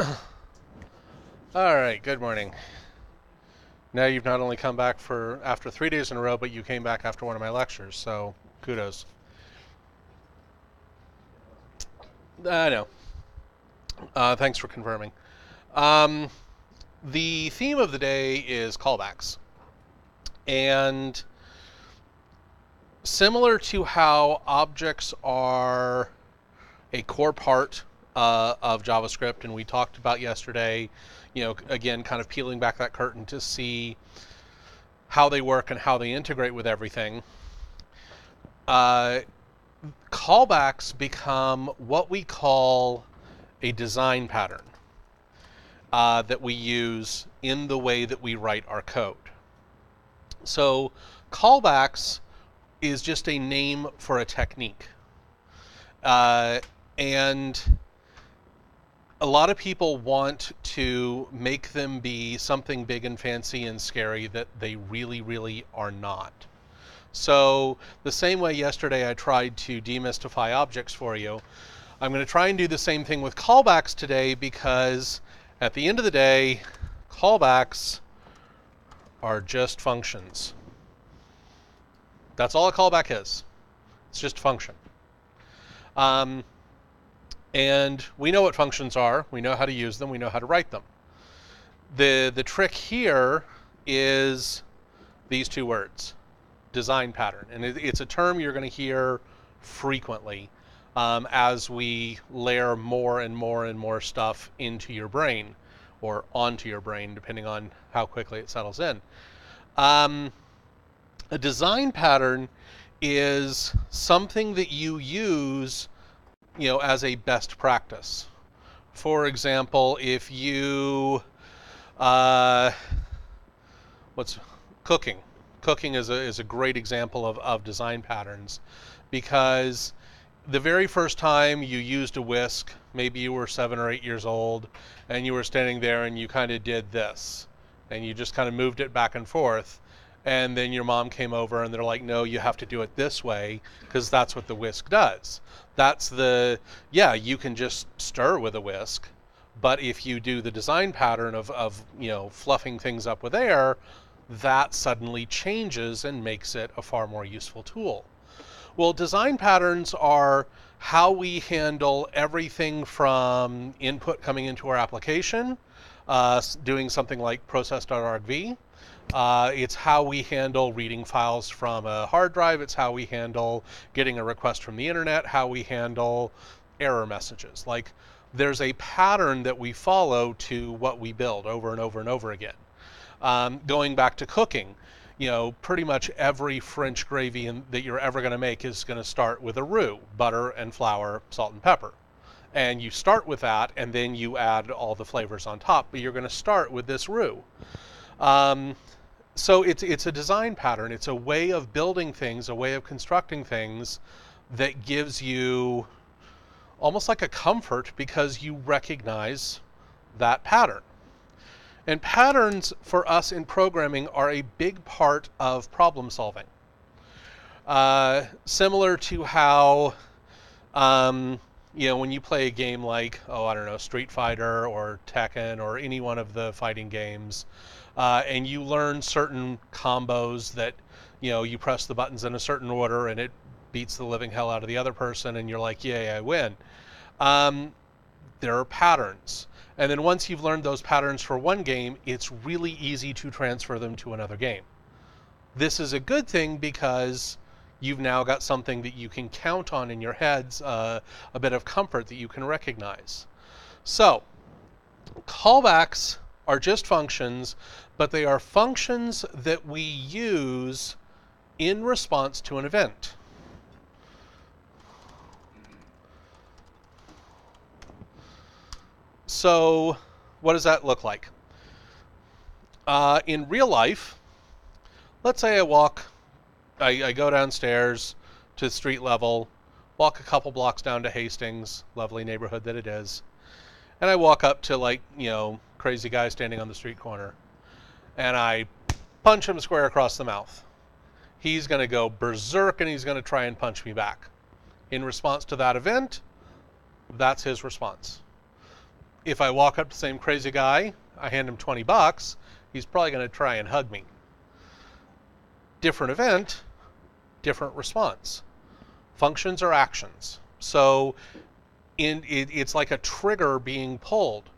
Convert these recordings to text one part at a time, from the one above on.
All right, good morning. Now you've not only come back for after 3 days in a row, but you came back after one of my lectures, so kudos. I know. Thanks for confirming. Um, the theme of the day is callbacks. And similar to how objects are a core part of JavaScript, and we talked about yesterday, again, kind of peeling back that curtain to see how they work and how they integrate with everything. Callbacks become what we call a design pattern that we use in the way that we write our code. So callbacks is just a name for a technique. And a lot of people want to make them be something big and fancy and scary that they really, really are not. So the same way yesterday I tried to demystify objects for you, I'm going to try and do the same thing with callbacks today, because at the end of the day, callbacks are just functions. That's all a callback is. It's just a function. And we know what functions are. We know how to use them. We know how to write them. The trick here is these two words, design pattern. And it's a term you're going to hear frequently as we layer more and more and more stuff into your brain, or onto your brain, depending on how quickly it settles in. A design pattern is something that you use, as a best practice. For example, if you, cooking? Cooking is a great example of design patterns, because the very first time you used a whisk, maybe you were 7 or 8 years old, and you were standing there and you kind of did this, and you just kind of moved it back and forth. And then your mom came over and they're like, no, you have to do it this way, because that's what the whisk does. You can just stir with a whisk, but if you do the design pattern of fluffing things up with air, that suddenly changes and makes it a far more useful tool. Well, design patterns are how we handle everything from input coming into our application, doing something like process.argv. It's how we handle reading files from a hard drive. It's how we handle getting a request from the internet, how we handle error messages. Like, there's a pattern that we follow to what we build over and over and over again. Going back to cooking, pretty much every French gravy that you're ever going to make is going to start with a roux, butter and flour, salt and pepper. And you start with that, and then you add all the flavors on top, but you're going to start with this roux. So it's a design pattern. It's a way of building things, a way of constructing things that gives you almost like a comfort, because you recognize that pattern. And patterns for us in programming are a big part of problem solving. Similar to how, when you play a game like, Street Fighter or Tekken or any one of the fighting games, and you learn certain combos that, you press the buttons in a certain order and it beats the living hell out of the other person, and you're like, yay, I win. There are patterns. And then once you've learned those patterns for one game, it's really easy to transfer them to another game. This is a good thing, because you've now got something that you can count on in your heads, a bit of comfort that you can recognize. So, callbacks are just functions, but they are functions that we use in response to an event. So, what does that look like? In real life, let's say I go downstairs to the street level, walk a couple blocks down to Hastings, lovely neighborhood that it is, and I walk up to crazy guy standing on the street corner, and I punch him square across the mouth. He's going to go berserk and he's going to try and punch me back. In response to that event, that's his response. If I walk up to the same crazy guy, I hand him 20 bucks, he's probably going to try and hug me. Different event, different response. Functions are actions. So it's like a trigger being pulled.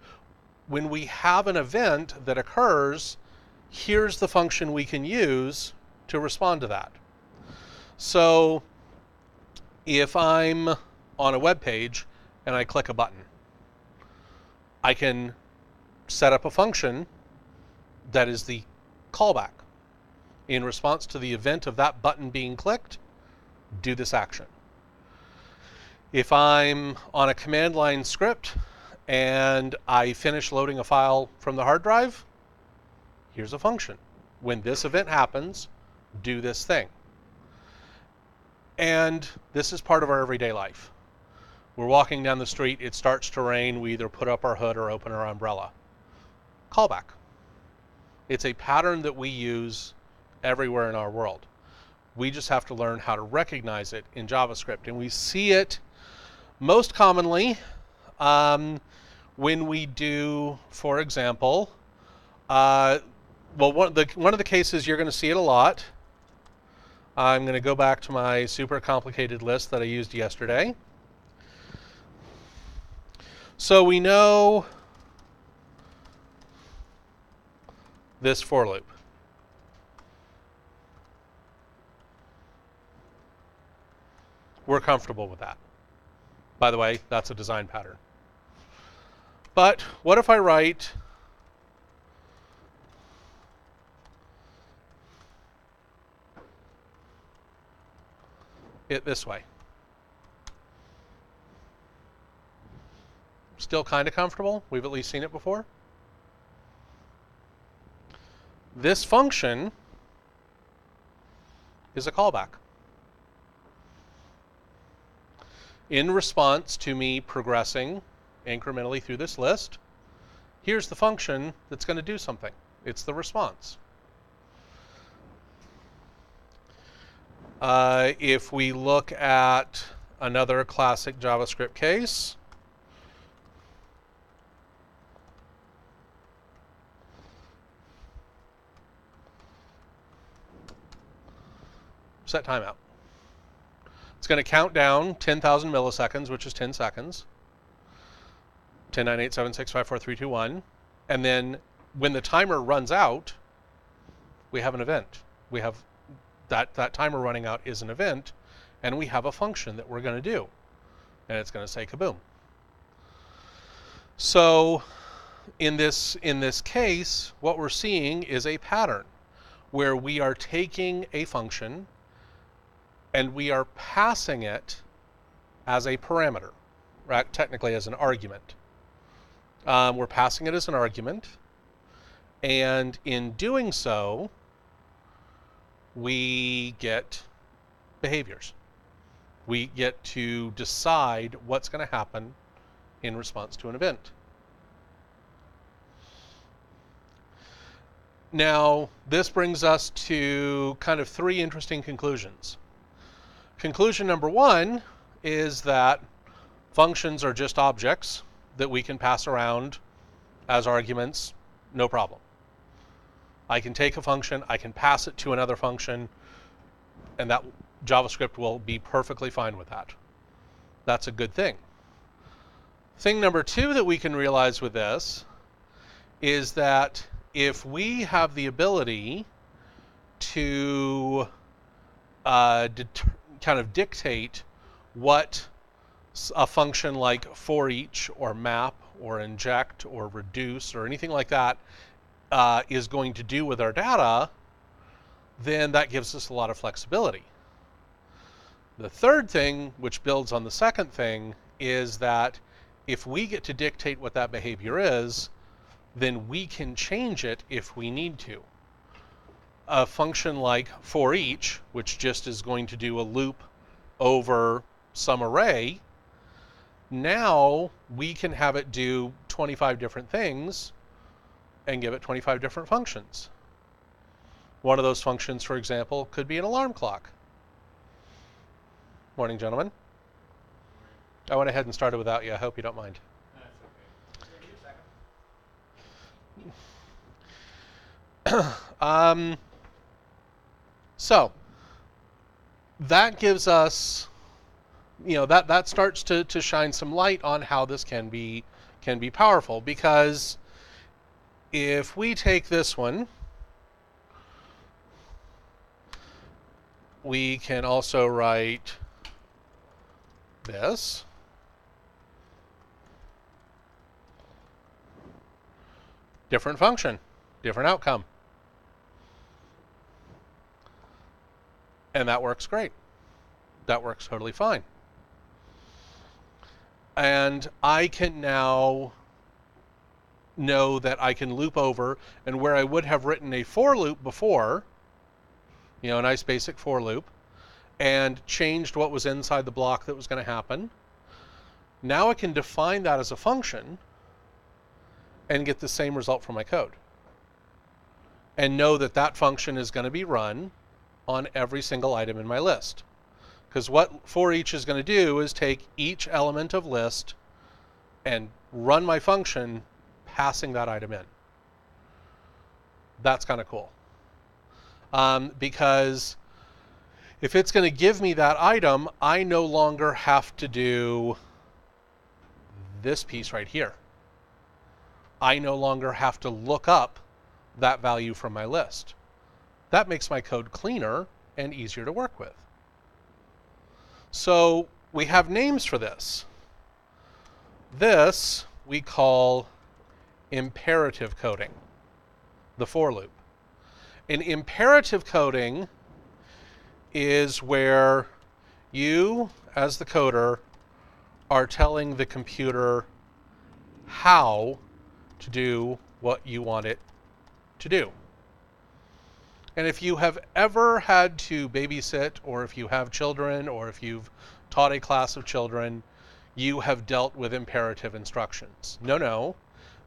When we have an event that occurs, here's the function we can use to respond to that. So if I'm on a web page and I click a button, I can set up a function that is the callback. In response to the event of that button being clicked, do this action. If I'm on a command line script and I finish loading a file from the hard drive, here's a function. When this event happens, do this thing. And this is part of our everyday life. We're walking down the street, it starts to rain, we either put up our hood or open our umbrella. Callback. It's a pattern that we use everywhere in our world. We just have to learn how to recognize it in JavaScript. And we see it most commonly when we do, for example, one of the cases you're going to see it a lot. I'm going to go back to my super complicated list that I used yesterday. So we know this for loop. We're comfortable with that. By the way, that's a design pattern. But what if I write it this way? Still kind of comfortable? We've at least seen it before. This function is a callback. In response to me progressing incrementally through this list, here's the function that's going to do something. It's the response. If we look at another classic JavaScript case, set timeout. It's going to count down 10,000 milliseconds, which is 10 seconds. 10, 9, 8, 7, 6, 5, 4, 3, 2, 1. And then when the timer runs out, we have an event. We have that timer running out is an event, and we have a function that we're going to do. And it's going to say kaboom. So in this case, what we're seeing is a pattern where we are taking a function and we are passing it as a parameter, right? Technically as an argument. We're passing it as an argument, and in doing so, we get behaviors. We get to decide what's going to happen in response to an event. Now, this brings us to kind of three interesting conclusions. Conclusion number one is that functions are just objects that we can pass around as arguments, no problem. I can take a function, I can pass it to another function, and that JavaScript will be perfectly fine with that. That's a good thing. Thing number two that we can realize with this is that if we have the ability to kind of dictate what a function like for each or map or inject or reduce or anything like that is going to do with our data, then that gives us a lot of flexibility. The third thing, which builds on the second thing, is that if we get to dictate what that behavior is, then we can change it if we need to. A function like for each, which just is going to do a loop over some array, now we can have it do 25 different things and give it 25 different functions. One of those functions, for example, could be an alarm clock. Morning, gentlemen. I went ahead and started without you. I hope you don't mind. That's okay. So that gives us, that starts to shine some light on how this can be powerful, because if we take this one, we can also write this. Different function, different outcome. And that works great. That works totally fine. And I can now know that I can loop over, and where I would have written a for loop before, a nice basic for loop, and changed what was inside the block that was going to happen, now I can define that as a function and get the same result from my code. And know that that function is going to be run on every single item in my list. Because what for each is going to do is take each element of list and run my function passing that item in. That's kind of cool. Because if it's going to give me that item, I no longer have to do this piece right here. I no longer have to look up that value from my list. That makes my code cleaner and easier to work with. So we have names for this. This we call imperative coding, the for loop. And imperative coding is where you, as the coder, are telling the computer how to do what you want it to do. And if you have ever had to babysit, or if you have children, or if you've taught a class of children, you have dealt with imperative instructions. No,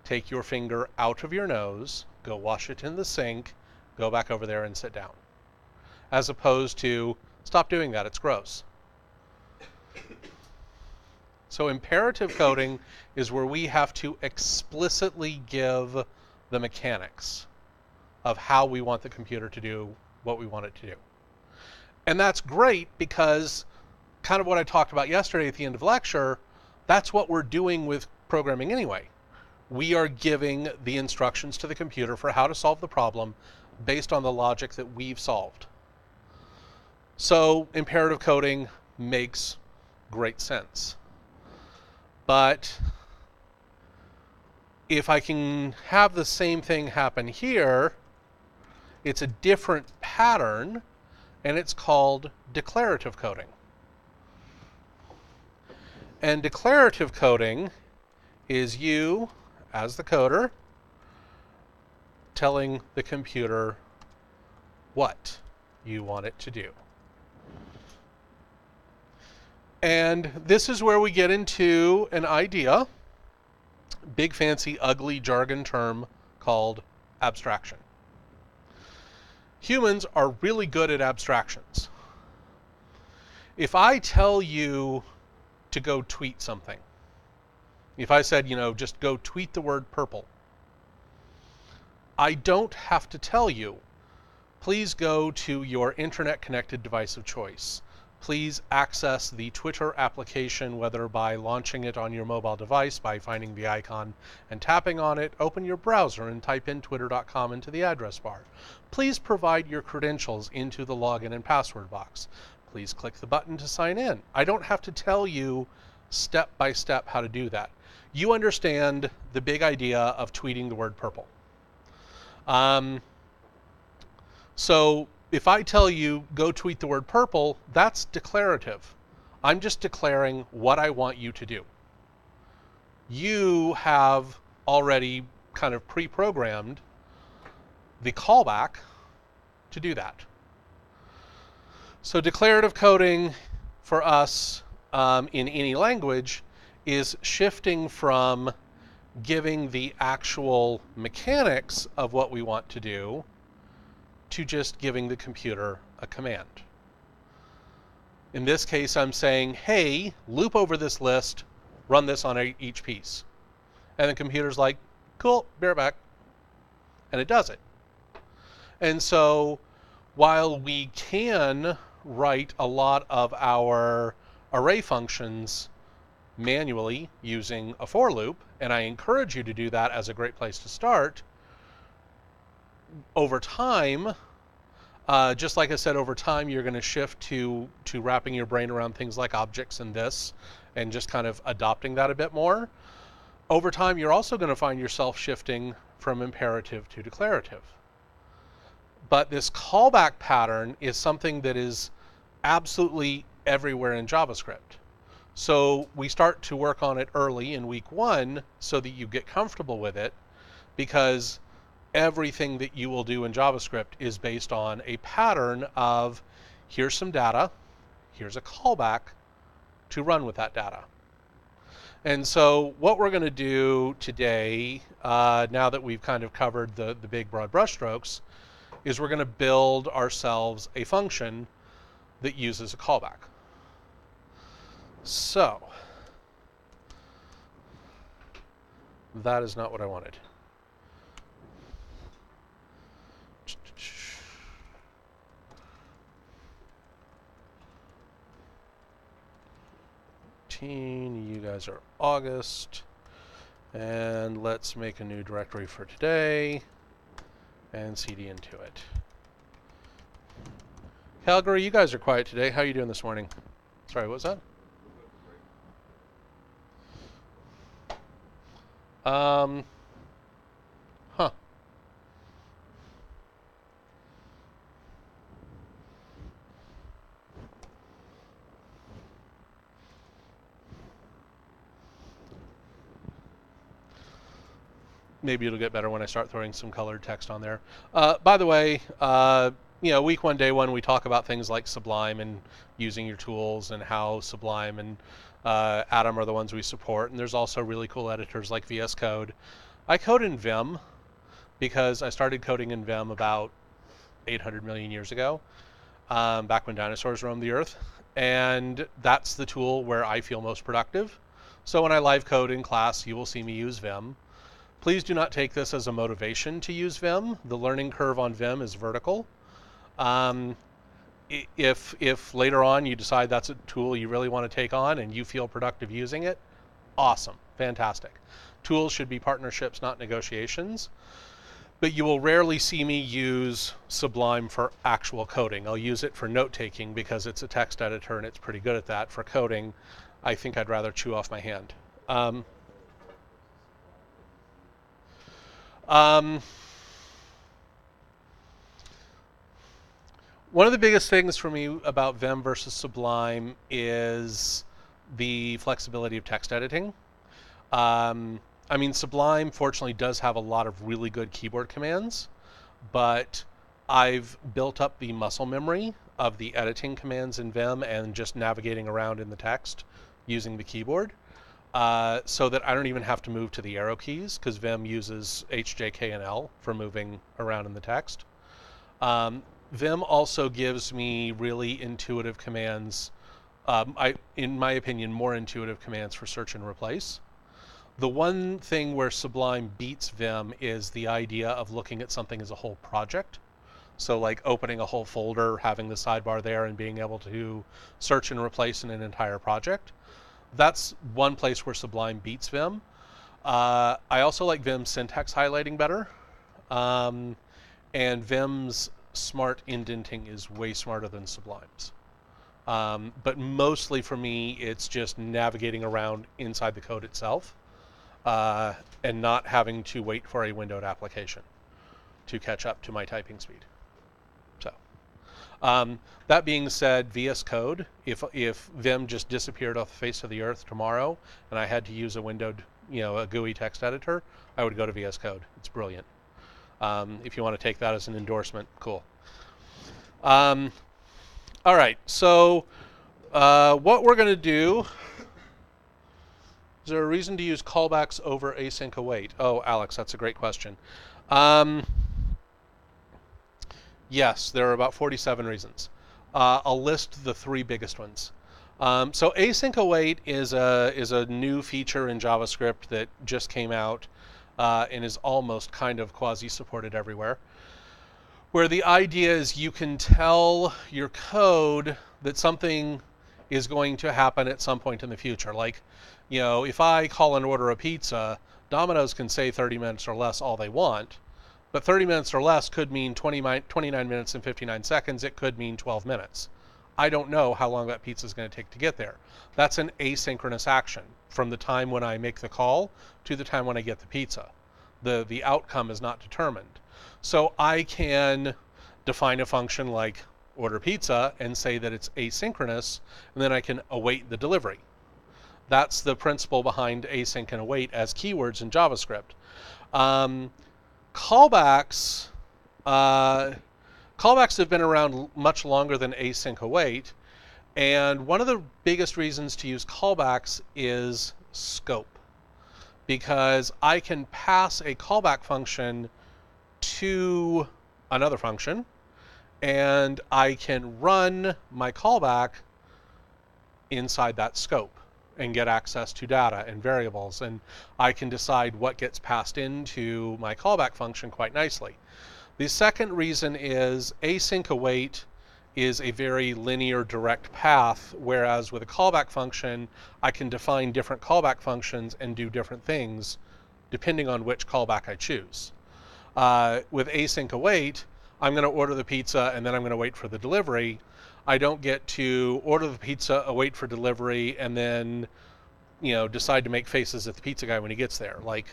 take your finger out of your nose, go wash it in the sink, go back over there and sit down. As opposed to, stop doing that, it's gross. So imperative coding is where we have to explicitly give the mechanics of how we want the computer to do what we want it to do. And that's great because, kind of what I talked about yesterday at the end of lecture, that's what we're doing with programming anyway. We are giving the instructions to the computer for how to solve the problem based on the logic that we've solved. So imperative coding makes great sense. But if I can have the same thing happen here, it's a different pattern, and it's called declarative coding. And declarative coding is you, as the coder, telling the computer what you want it to do. And this is where we get into an idea, big fancy ugly jargon term called abstraction. Humans are really good at abstractions. If I tell you to go tweet something, if I said, just go tweet the word purple, I don't have to tell you, please go to your internet connected device of choice. Please access the Twitter application, whether by launching it on your mobile device, by finding the icon and tapping on it, open your browser and type in twitter.com into the address bar. Please provide your credentials into the login and password box. Please click the button to sign in. I don't have to tell you step by step how to do that. You understand the big idea of tweeting the word purple. So if I tell you go tweet the word purple, that's declarative. I'm just declaring what I want you to do. You have already kind of pre-programmed the callback to do that. So declarative coding for us in any language is shifting from giving the actual mechanics of what we want to do to just giving the computer a command. In this case, I'm saying, hey, loop over this list, run this on each piece. And the computer's like, cool, be right back. and it does it. And so while we can write a lot of our array functions manually using a for loop, and I encourage you to do that as a great place to start, over time, just like I said, over time you're going to shift to wrapping your brain around things like objects and this, and just kind of adopting that a bit more. Over time, you're also going to find yourself shifting from imperative to declarative. But this callback pattern is something that is absolutely everywhere in JavaScript. So we start to work on it early in week 1 so that you get comfortable with it, because everything that you will do in JavaScript is based on a pattern of here's some data, here's a callback to run with that data. And so what we're going to do today, now that we've kind of covered the big broad brushstrokes, is we're going to build ourselves a function that uses a callback. So that is not what I wanted. You guys are August, and let's make a new directory for today and cd into it. Calgary, you guys are quiet today. How are you doing this morning? Sorry, what was that? Huh. Maybe it'll get better when I start throwing some colored text on there. By the way, week 1, day 1, we talk about things like Sublime and using your tools, and how Sublime and Atom are the ones we support. And there's also really cool editors like VS Code. I code in Vim because I started coding in Vim about 800 million years ago, back when dinosaurs roamed the earth. And that's the tool where I feel most productive. So when I live code in class, you will see me use Vim. Please do not take this as a motivation to use Vim. The learning curve on Vim is vertical. If later on you decide that's a tool you really want to take on and you feel productive using it, awesome, fantastic. Tools should be partnerships, not negotiations. But you will rarely see me use Sublime for actual coding. I'll use it for note-taking because it's a text editor and it's pretty good at that. For coding, I think I'd rather chew off my hand. One of the biggest things for me about Vim versus Sublime is the flexibility of text editing. I mean, Sublime fortunately does have a lot of really good keyboard commands, but I've built up the muscle memory of the editing commands in Vim and just navigating around in the text using the keyboard, so that I don't even have to move to the arrow keys, because Vim uses H, J, K, and L for moving around in the text. Vim also gives me really intuitive commands, in my opinion, more intuitive commands for search and replace. The one thing where Sublime beats Vim is the idea of looking at something as a whole project. So like opening a whole folder, having the sidebar there, and being able to search and replace in an entire project. That's one place where Sublime beats Vim. I also like Vim's syntax highlighting better. And Vim's smart indenting is way smarter than Sublime's. But mostly for me, it's just navigating around inside the code itself, and not having to wait for a windowed application to catch up to my typing speed. So, that being said, VS Code, if Vim just disappeared off the face of the earth tomorrow and I had to use a windowed, a GUI text editor, I would go to VS Code. It's brilliant. If you want to take that as an endorsement, cool. All right, so what we're going to do, is there a reason to use callbacks over async await? Oh, Alex, that's a great question. Yes, there are about 47 reasons. I'll list the 3 biggest ones. So async await is a new feature in JavaScript that just came out and is almost kind of quasi-supported everywhere, where the idea is you can tell your code that something is going to happen at some point in the future. Like, if I call and order a pizza, Domino's can say 30 minutes or less all they want, but 30 minutes or less could mean 29 minutes and 59 seconds. It could mean 12 minutes. I don't know how long that pizza is going to take to get there. That's an asynchronous action from the time when I make the call to the time when I get the pizza. The outcome is not determined. So I can define a function like order pizza and say that it's asynchronous, and then I can await the delivery. That's the principle behind async and await as keywords in JavaScript. Callbacks have been around much longer than async await, and one of the biggest reasons to use callbacks is scope, because I can pass a callback function to another function, and I can run my callback inside that scope and get access to data and variables, and I can decide what gets passed into my callback function quite nicely. The second reason is async await is a very linear direct path, whereas with a callback function I can define different callback functions and do different things depending on which callback I choose. With async await, I'm going to order the pizza and then I'm going to wait for the delivery. I don't get to order the pizza, await for delivery, and then decide to make faces at the pizza guy when he gets there. Like,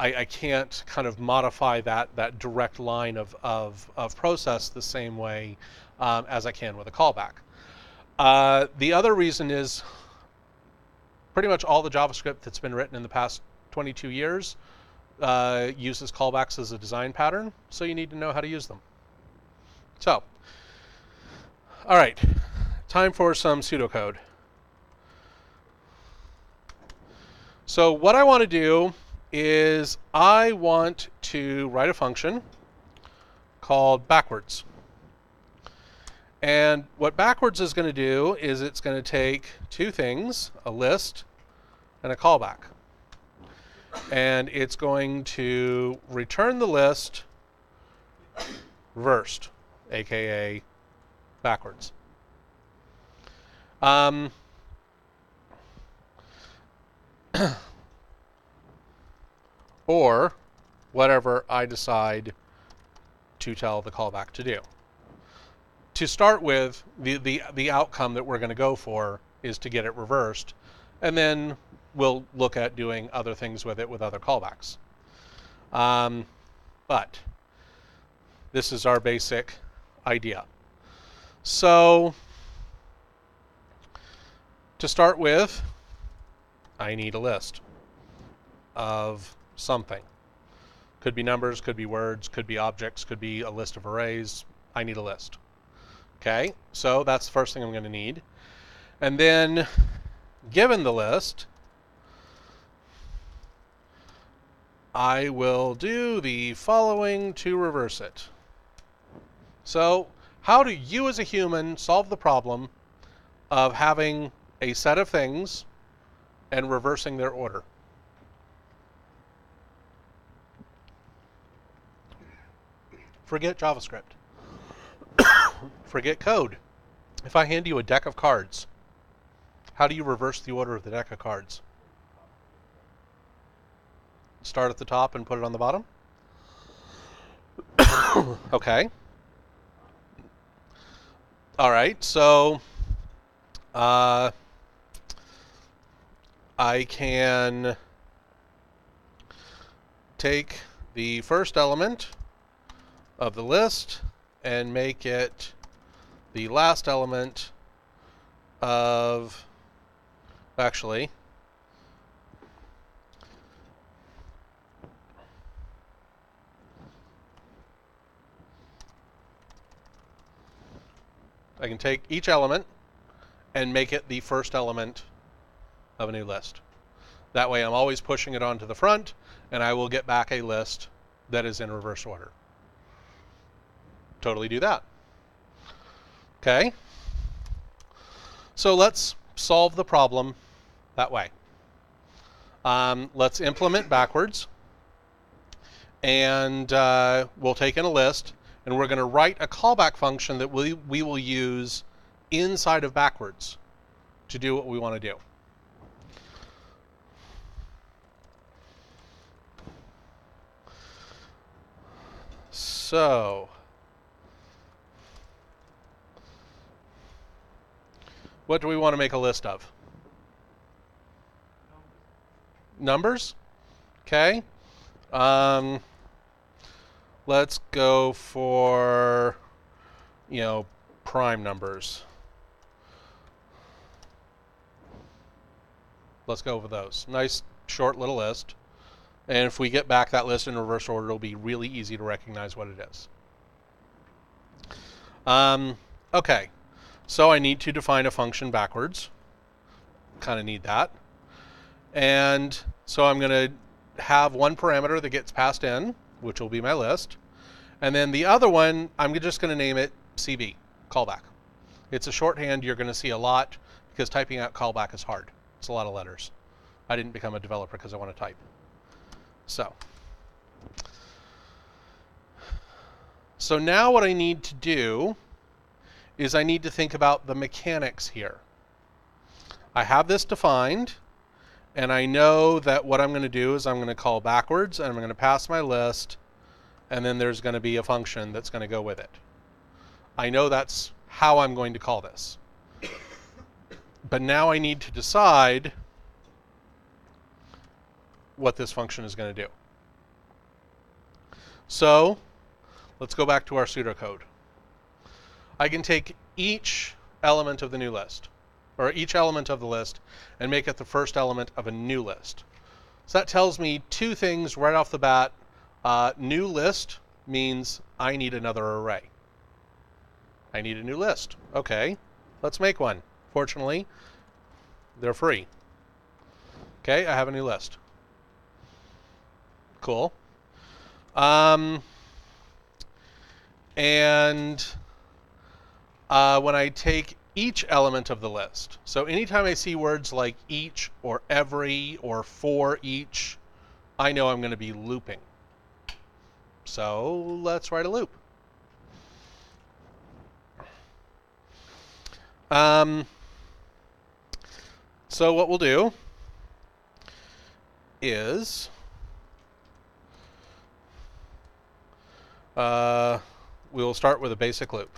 I can't kind of modify that direct line of process the same way as I can with a callback. The other reason is pretty much all the JavaScript that's been written in the past 22 years uses callbacks as a design pattern, so you need to know how to use them. So, all right, time for some pseudocode. So what I want to do is I want to write a function called backwards. And what backwards is going to do is it's going to take two things, a list and a callback. And it's going to return the list reversed, aka backwards. Or whatever I decide to tell the callback to do. To start with, the outcome that we're going to go for is to get it reversed, and then we'll look at doing other things with it with other callbacks. But this is our basic idea. So to start with, I need a list of something. Could be numbers, could be words, could be objects, could be a list of arrays. I need a list. Okay, so that's the first thing I'm going to need. And then, given the list, I will do the following to reverse it. So, how do you as a human solve the problem of having a set of things and reversing their order? Forget JavaScript. Forget code. If I hand you a deck of cards, how do you reverse the order of the deck of cards? Start at the top and put it on the bottom? Okay. All right, so I can take the first element of the list and make it the last element of, actually, I can take each element and make it the first element of a new list. That way I'm always pushing it onto the front, and I will get back a list that is in reverse order. Totally do that. Okay. So let's solve the problem that way. Let's implement backwards. and we'll take in a list, and we're going to write a callback function that we will use inside of backwards to do what we want to do. So what do we want to make a list of? Numbers? Okay. Let's go for, prime numbers. Let's go over those. Nice short little list. And if we get back that list in reverse order, it'll be really easy to recognize what it is. Okay, so I need to define a function backwards. Kind of need that. And so I'm going to have one parameter that gets passed in, which will be my list. And then the other one, I'm just going to name it CB, callback. It's a shorthand you're going to see a lot because typing out callback is hard. It's a lot of letters. I didn't become a developer because I want to type. So now what I need to do is I need to think about the mechanics here. I have this defined, and I know that what I'm going to do is I'm going to call backwards, and I'm going to pass my list, and then there's going to be a function that's going to go with it. I know that's how I'm going to call this. But now I need to decide what this function is going to do. So let's go back to our pseudocode. I can take each element of the new list, or each element of the list, and make it the first element of a new list. So that tells me two things right off the bat. New list means I need another array. I need a new list. Okay, let's make one. Fortunately, they're free. Okay, I have a new list. Cool. And when I take each element of the list, so anytime I see words like each or every or for each, I know I'm going to be looping. So let's write a loop. So what we'll do is we'll start with a basic loop.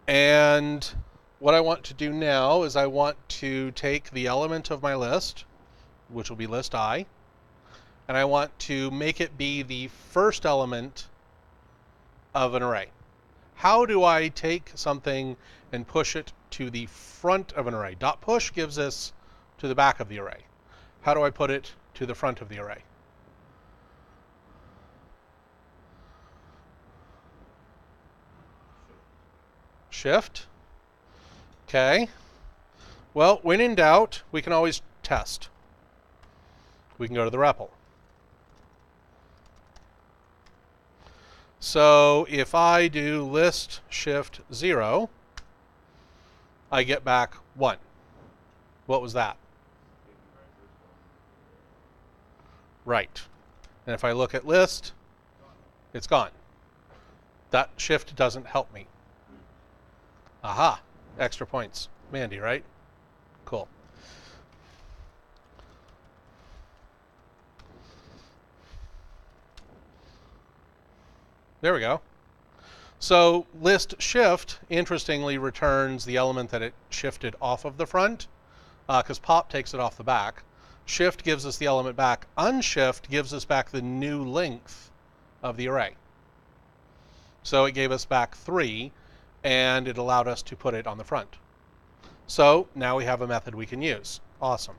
And what I want to do now is I want to take the element of my list, which will be list I, and I want to make it be the first element of an array. How do I take something and push it to the front of an array? Dot push gives us to the back of the array. How do I put it to the front of the array? Shift. Okay. Well, when in doubt, we can always test. We can go to the REPL. So if I do list shift 0, I get back 1. What was that? Right. And if I look at list, it's gone. That shift doesn't help me. Aha, extra points. Mandy, right? Cool. There we go. So list shift, interestingly, returns the element that it shifted off of the front, because pop takes it off the back. Shift gives us the element back. Unshift gives us back the new length of the array. So it gave us back 3, and it allowed us to put it on the front. So now we have a method we can use. Awesome.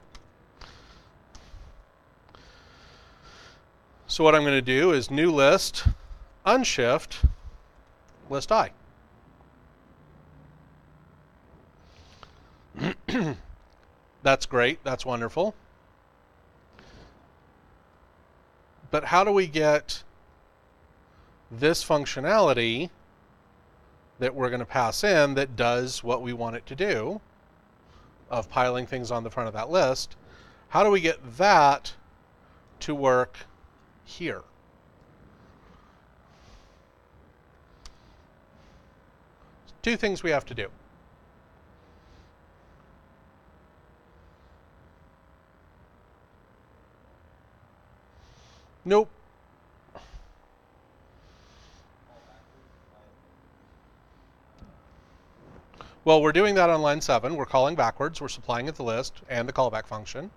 So what I'm going to do is new list, unshift, list I. That's great. That's wonderful. But how do we get this functionality that we're going to pass in that does what we want it to do of piling things on the front of that list. How do we get that to work here? Two things we have to do. Nope. Well, we're doing that on line 7. We're calling backwards. We're supplying it the list and the callback function.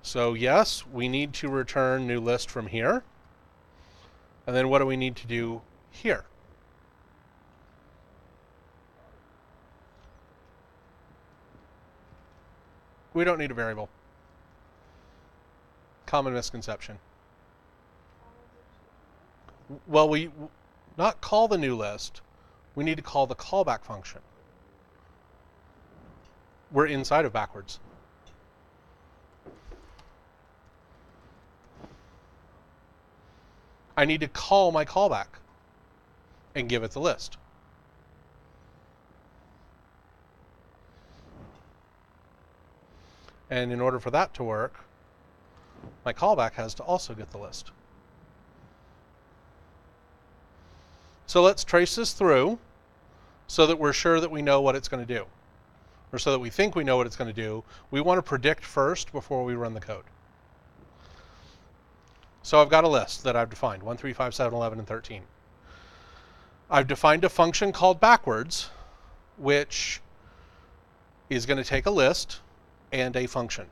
So yes, we need to return new list from here. And then what do we need to do here? We don't need a variable. Common misconception. Well, we not call the new list. We need to call the callback function. We're inside of backwards. I need to call my callback and give it the list. And in order for that to work, my callback has to also get the list. So let's trace this through so that we're sure that we know what it's going to do, or so that we think we know what it's going to do. We want to predict first before we run the code. So I've got a list that I've defined, 1, 3, 5, 7, 11, and 13. I've defined a function called backwards, which is going to take a list and a function.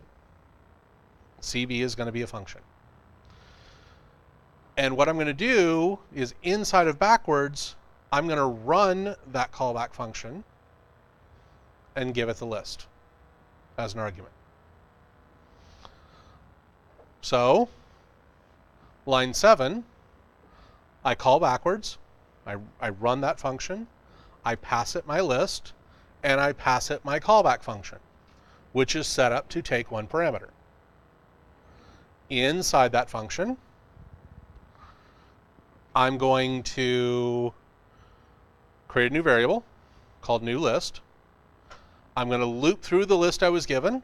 CB is going to be a function. And what I'm going to do is inside of backwards, I'm going to run that callback function and give it the list as an argument. So line 7, I call backwards, I run that function, I pass it my list, and I pass it my callback function, which is set up to take one parameter. Inside that function, I'm going to create a new variable called new list. I'm going to loop through the list I was given,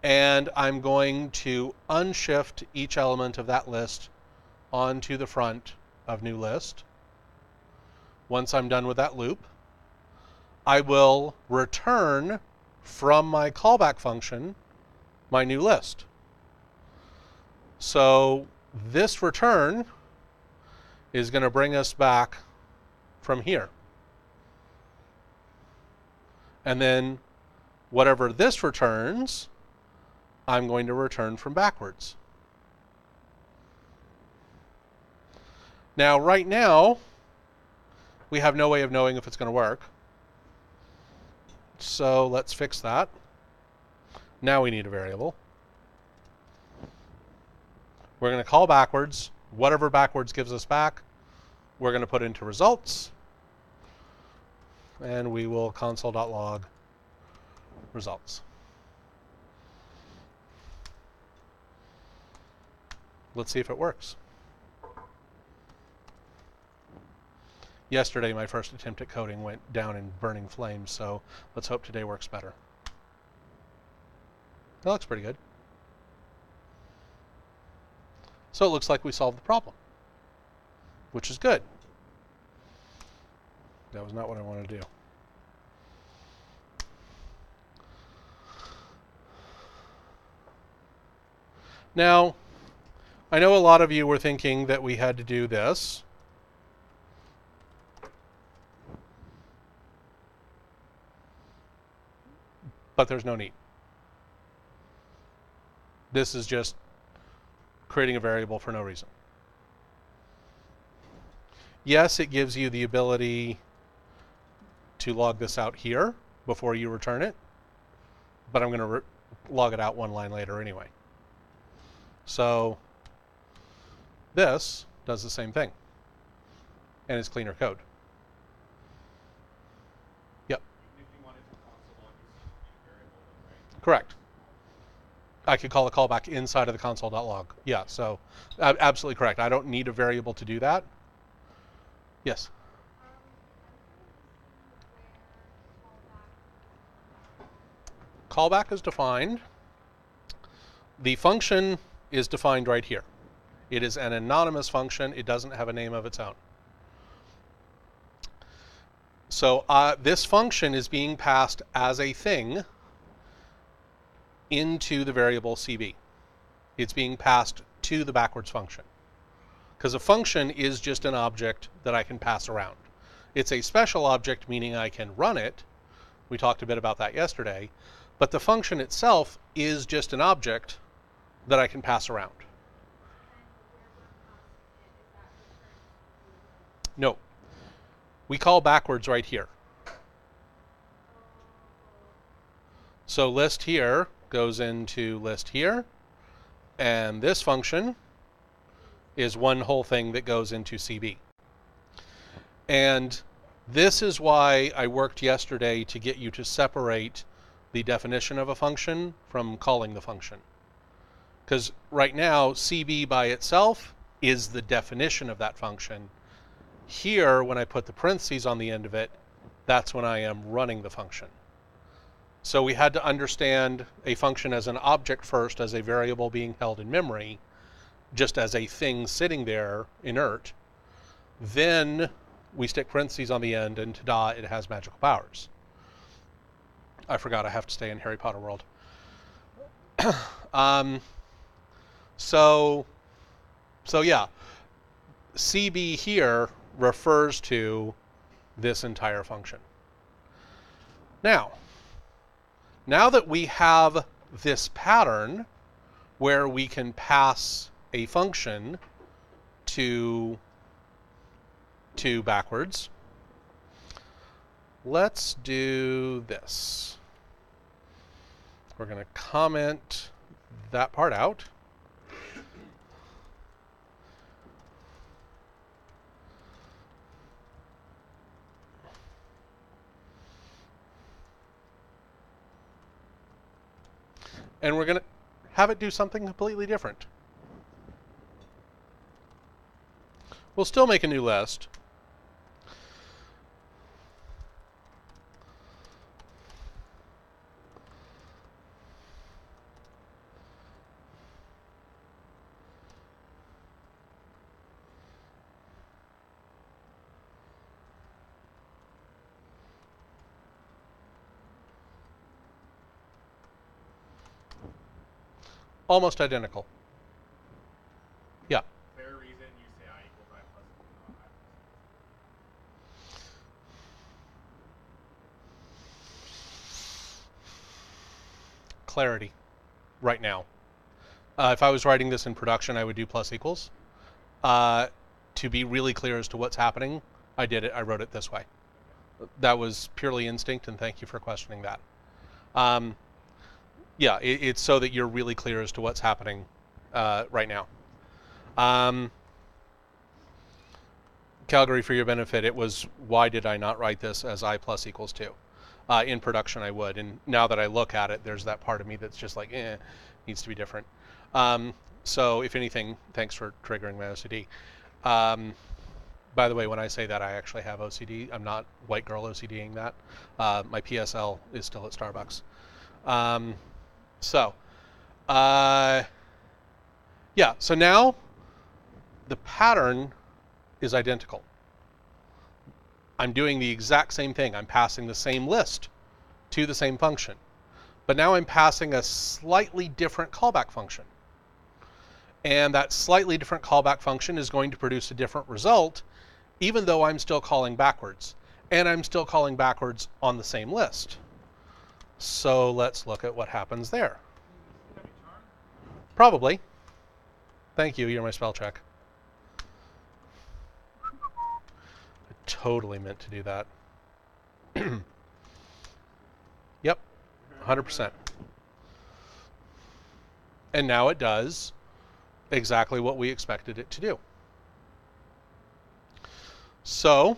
and I'm going to unshift each element of that list onto the front of new list. Once I'm done with that loop, I will return from my callback function my new list. So this return is going to bring us back from here. And then whatever this returns, I'm going to return from backwards. Now, right now, we have no way of knowing if it's going to work. So let's fix that. Now we need a variable. We're going to call backwards. Whatever backwards gives us back, we're going to put into results. And we will console.log results. Let's see if it works. Yesterday, my first attempt at coding went down in burning flames, so let's hope today works better. That looks pretty good. So it looks like we solved the problem, which is good. That was not what I wanted to do. Now, I know a lot of you were thinking that we had to do this. But there's no need. This is just creating a variable for no reason. Yes, it gives you the ability to log this out here before you return it, but I'm going to log it out one line later anyway. So this does the same thing, and it's cleaner code. Yep. If you wanted to console log your variable, right? Correct. I could call a callback inside of the console.log. Yeah, so absolutely correct. I don't need a variable to do that. Yes? callback is defined. The function is defined right here. It is an anonymous function. It doesn't have a name of its own. So this function is being passed as a thing into the variable CB. It's being passed to the backwards function. Because a function is just an object that I can pass around. It's a special object, meaning I can run it. We talked a bit about that yesterday. But the function itself is just an object that I can pass around. No. We call backwards right here. So list here goes into list here. And this function is one whole thing that goes into CB. And this is why I worked yesterday to get you to separate the definition of a function from calling the function. Because right now, CB by itself is the definition of that function. Here, when I put the parentheses on the end of it, that's when I am running the function. So we had to understand a function as an object first, as a variable being held in memory, just as a thing sitting there, inert. Then we stick parentheses on the end, and ta-da, it has magical powers. I forgot I have to stay in Harry Potter world. So yeah, CB here refers to this entire function. Now that we have this pattern where we can pass a function to backwards, let's do this. We're going to comment that part out. And we're going to have it do something completely different. We'll still make a new list. Almost identical. Yeah. Fair reason you say I equals I plus not I plus. Clarity right now. If I was writing this in production, I would do plus equals. To be really clear as to what's happening, I did it. I wrote it this way. That was purely instinct, and thank you for questioning that. Yeah, it's so that you're really clear as to what's happening right now. Calgary, for your benefit, it was why did I not write this as I plus equals 2? In production, I would. And now that I look at it, there's that part of me that's just like, needs to be different. So if anything, thanks for triggering my OCD. By the way, when I say that, I actually have OCD. I'm not white girl OCDing that. My PSL is still at Starbucks. Yeah, so now the pattern is identical. I'm doing the exact same thing. I'm passing the same list to the same function. But now I'm passing a slightly different callback function. And that slightly different callback function is going to produce a different result, even though I'm still calling backwards. And I'm still calling backwards on the same list. So let's look at what happens there. Probably. Thank you, you're my spell check. I totally meant to do that. Yep, 100%. And now it does exactly what we expected it to do. So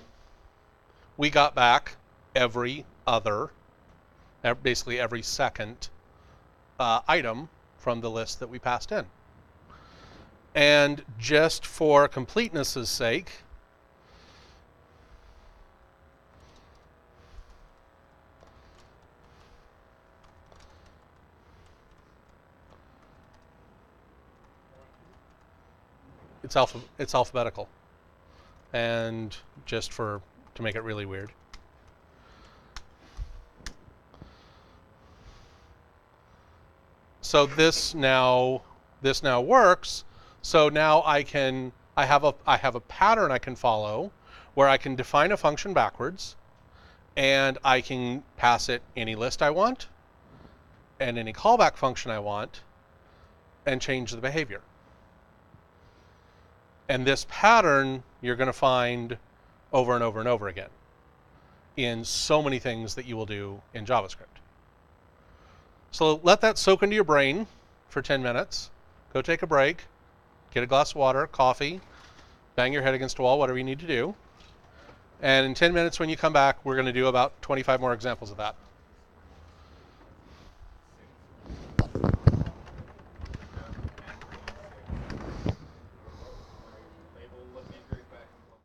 we got back basically every second item from the list that we passed in. And just for completeness' sake, it's alphabetical, and just to make it really weird. So this now works. So now I have a pattern I can follow where I can define a function backwards, and I can pass it any list I want and any callback function I want and change the behavior. And this pattern you're going to find over and over and over again in so many things that you will do in JavaScript. So let that soak into your brain for 10 minutes. Go take a break, get a glass of water, coffee, bang your head against a wall, whatever you need to do. And in 10 minutes when you come back, we're going to do about 25 more examples of that. Label let me agree back and forth.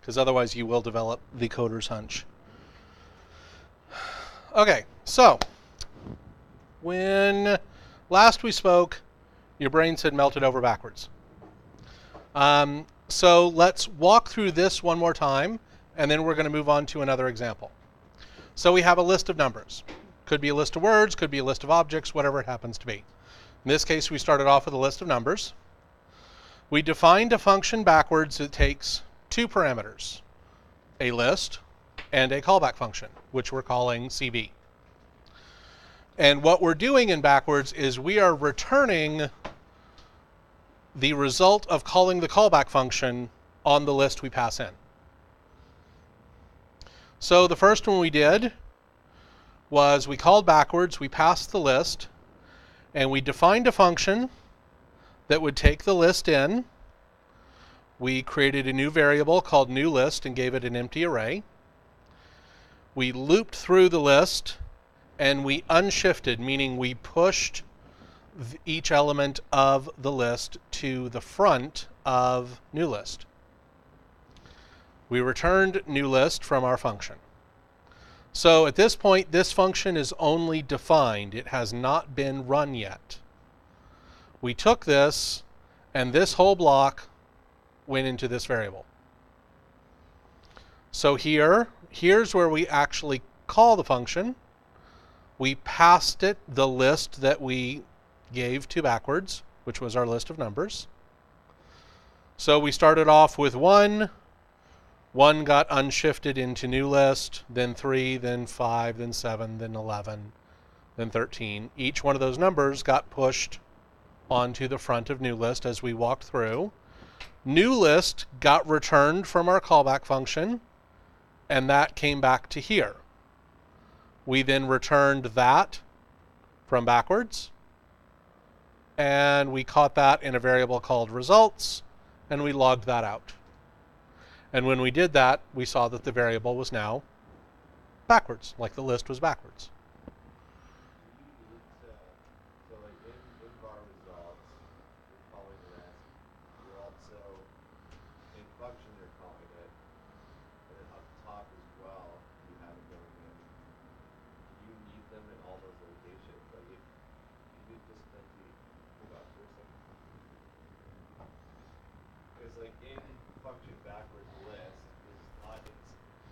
because otherwise you will develop the coder's hunch. Okay, so when last we spoke, your brains had melted over backwards. So let's walk through this one more time, and then we're going to move on to another example. So we have a list of numbers. Could be a list of words, could be a list of objects, whatever it happens to be. In this case, we started off with a list of numbers. We defined a function backwards that takes two parameters, a list and a callback function, which we're calling CB. And what we're doing in backwards is we are returning the result of calling the callback function on the list we pass in. So the first one we did was we called backwards, we passed the list, and we defined a function that would take the list in. We created a new variable called newList and gave it an empty array. We looped through the list and we unshifted, meaning we pushed each element of the list to the front of newList. We returned newList from our function. So at this point, this function is only defined. It has not been run yet. We took this, and this whole block went into this variable. So here's where we actually call the function. We passed it the list that we gave to backwards, which was our list of numbers. So we started off with 1. 1 got unshifted into newList, then 3, then 5, then 7, then 11, then 13. Each one of those numbers got pushed onto the front of newList as we walked through. newList got returned from our callback function, and that came back to here. We then returned that from backwards, and we caught that in a variable called results, and we logged that out. And when we did that, we saw that the variable was now backwards, like the list was backwards. So like in bar results, you're calling list. You're also in function you're calling it, and then up top as well you have it going in. You need them in all those locations. Like if you just simply hold on for a second. Because like in function backwards list is not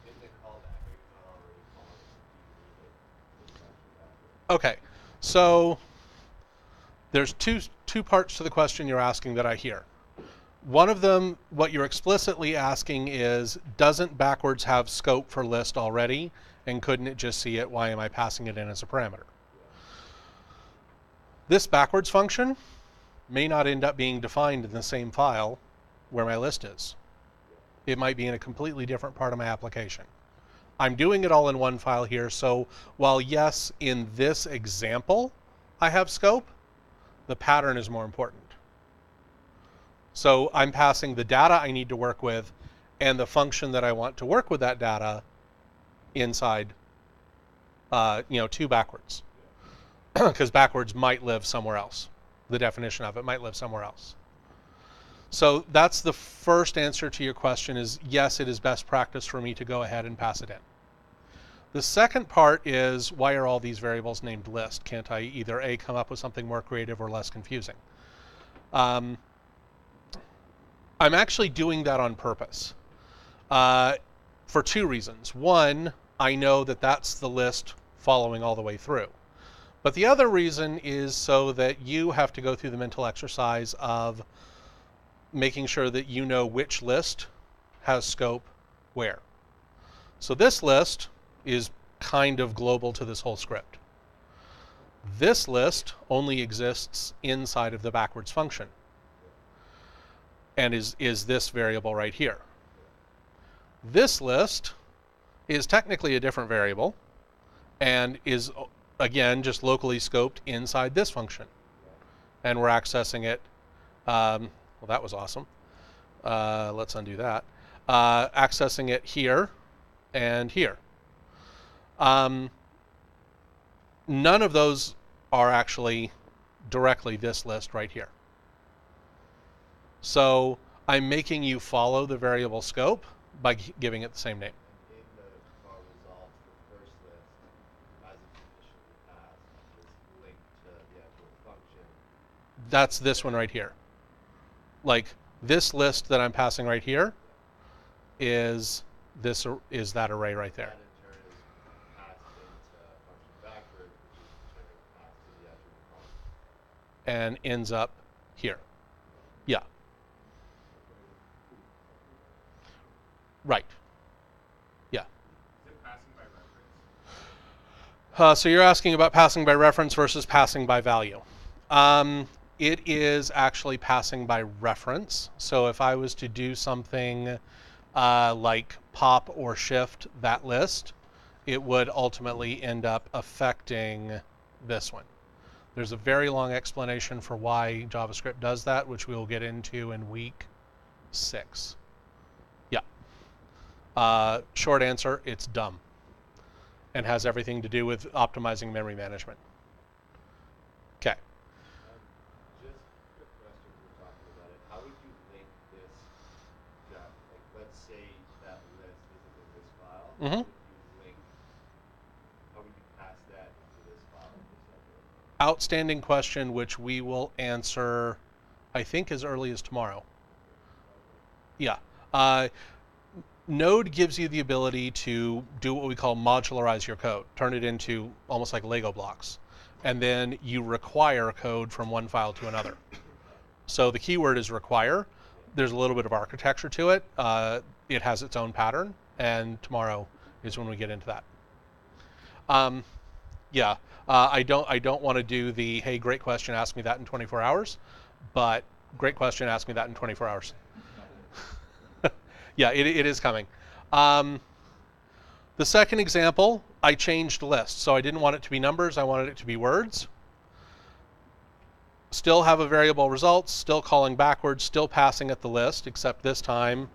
in the callback, right? It's not already calling it. You need it in function backwards. Okay, so there's two parts to the question you're asking that I hear. One of them, what you're explicitly asking is, doesn't backwards have scope for list already, and couldn't it just see it? Why am I passing it in as a parameter? This backwards function may not end up being defined in the same file where my list is. It might be in a completely different part of my application. I'm doing it all in one file here, so while yes, in this example I have scope, the pattern is more important. So I'm passing the data I need to work with and the function that I want to work with that data inside, to backwards. Because backwards might live somewhere else. The definition of it might live somewhere else. So that's the first answer to your question is, yes, it is best practice for me to go ahead and pass it in. The second part is, why are all these variables named list? Can't I either A, come up with something more creative or less confusing? I'm actually doing that on purpose for two reasons. One, I know that that's the list following all the way through. But the other reason is so that you have to go through the mental exercise of making sure that you know which list has scope where. So this list is kind of global to this whole script. This list only exists inside of the backwards function and is this variable right here. This list is technically a different variable and is, again, just locally scoped inside this function. And we're accessing it. Well, that was awesome. Let's undo that. Accessing it here and here. None of those are actually directly this list right here. So I'm making you follow the variable scope, by giving it the same name. And in the var results, the first list, as it's initially passed, is linked to the actual function. That's this one right here. Like this list that I'm passing right here is that array right there. That in turn is passed into function backwards, which is in turn passed to the actual function. And ends up here. Yeah. Right. Yeah. Is it passing by reference? So you're asking about passing by reference versus passing by value. It is actually passing by reference. So if I was to do something like pop or shift that list, it would ultimately end up affecting this one. There's a very long explanation for why JavaScript does that, which we will get into in week 6. Yeah. Short answer, it's dumb and has everything to do with optimizing memory management. Okay. Just a quick question, we were talking about it. How would you link this graph? Like, let's say that list isn't in this file. Mm-hmm. How would you pass that into this file? Outstanding question, which we will answer, I think, as early as tomorrow. Yeah. Node gives you the ability to do what we call modularize your code, turn it into almost like Lego blocks. And then you require code from one file to another. So the keyword is require. There's a little bit of architecture to it. It has its own pattern, and tomorrow is when we get into that. Yeah, I don't want to do the, hey, great question, ask me that in 24 hours, but great question, ask me that in 24 hours. Yeah, it is coming. The second example, I changed lists. So I didn't want it to be numbers, I wanted it to be words. Still have a variable results, still calling backwards, still passing at the list, except this time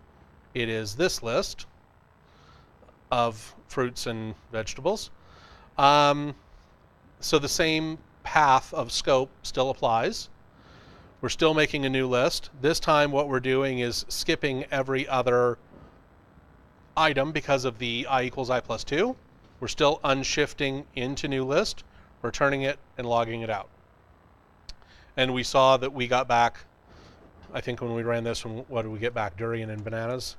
it is this list of fruits and vegetables. So the same path of scope still applies. We're still making a new list. This time what we're doing is skipping every other item because of the I equals I plus 2. We're still unshifting into new list, returning it, and logging it out. And we saw that we got back, I think when we ran this one, what did we get back? Durian and bananas?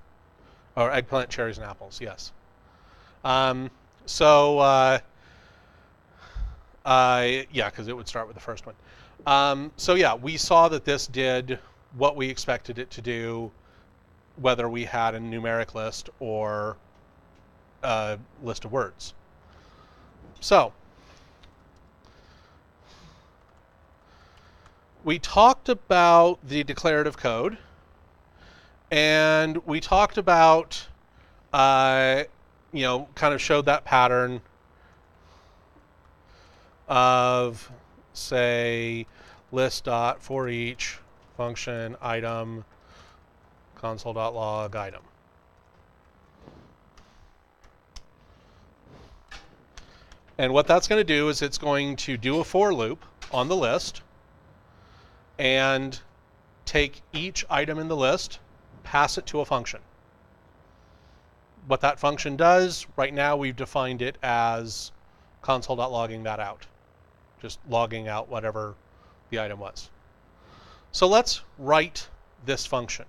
Or eggplant, cherries, and apples, yes. Yeah, because it would start with the first one. So yeah, we saw that this did what we expected it to do, whether we had a numeric list or a list of words. So we talked about the declarative code, and we talked about, kind of showed that pattern of, say, list.forEach function item console.log item. And what that's going to do is it's going to do a for loop on the list and take each item in the list, pass it to a function. What that function does, right now we've defined it as console.logging that out. Just logging out whatever the item was. So let's write this function.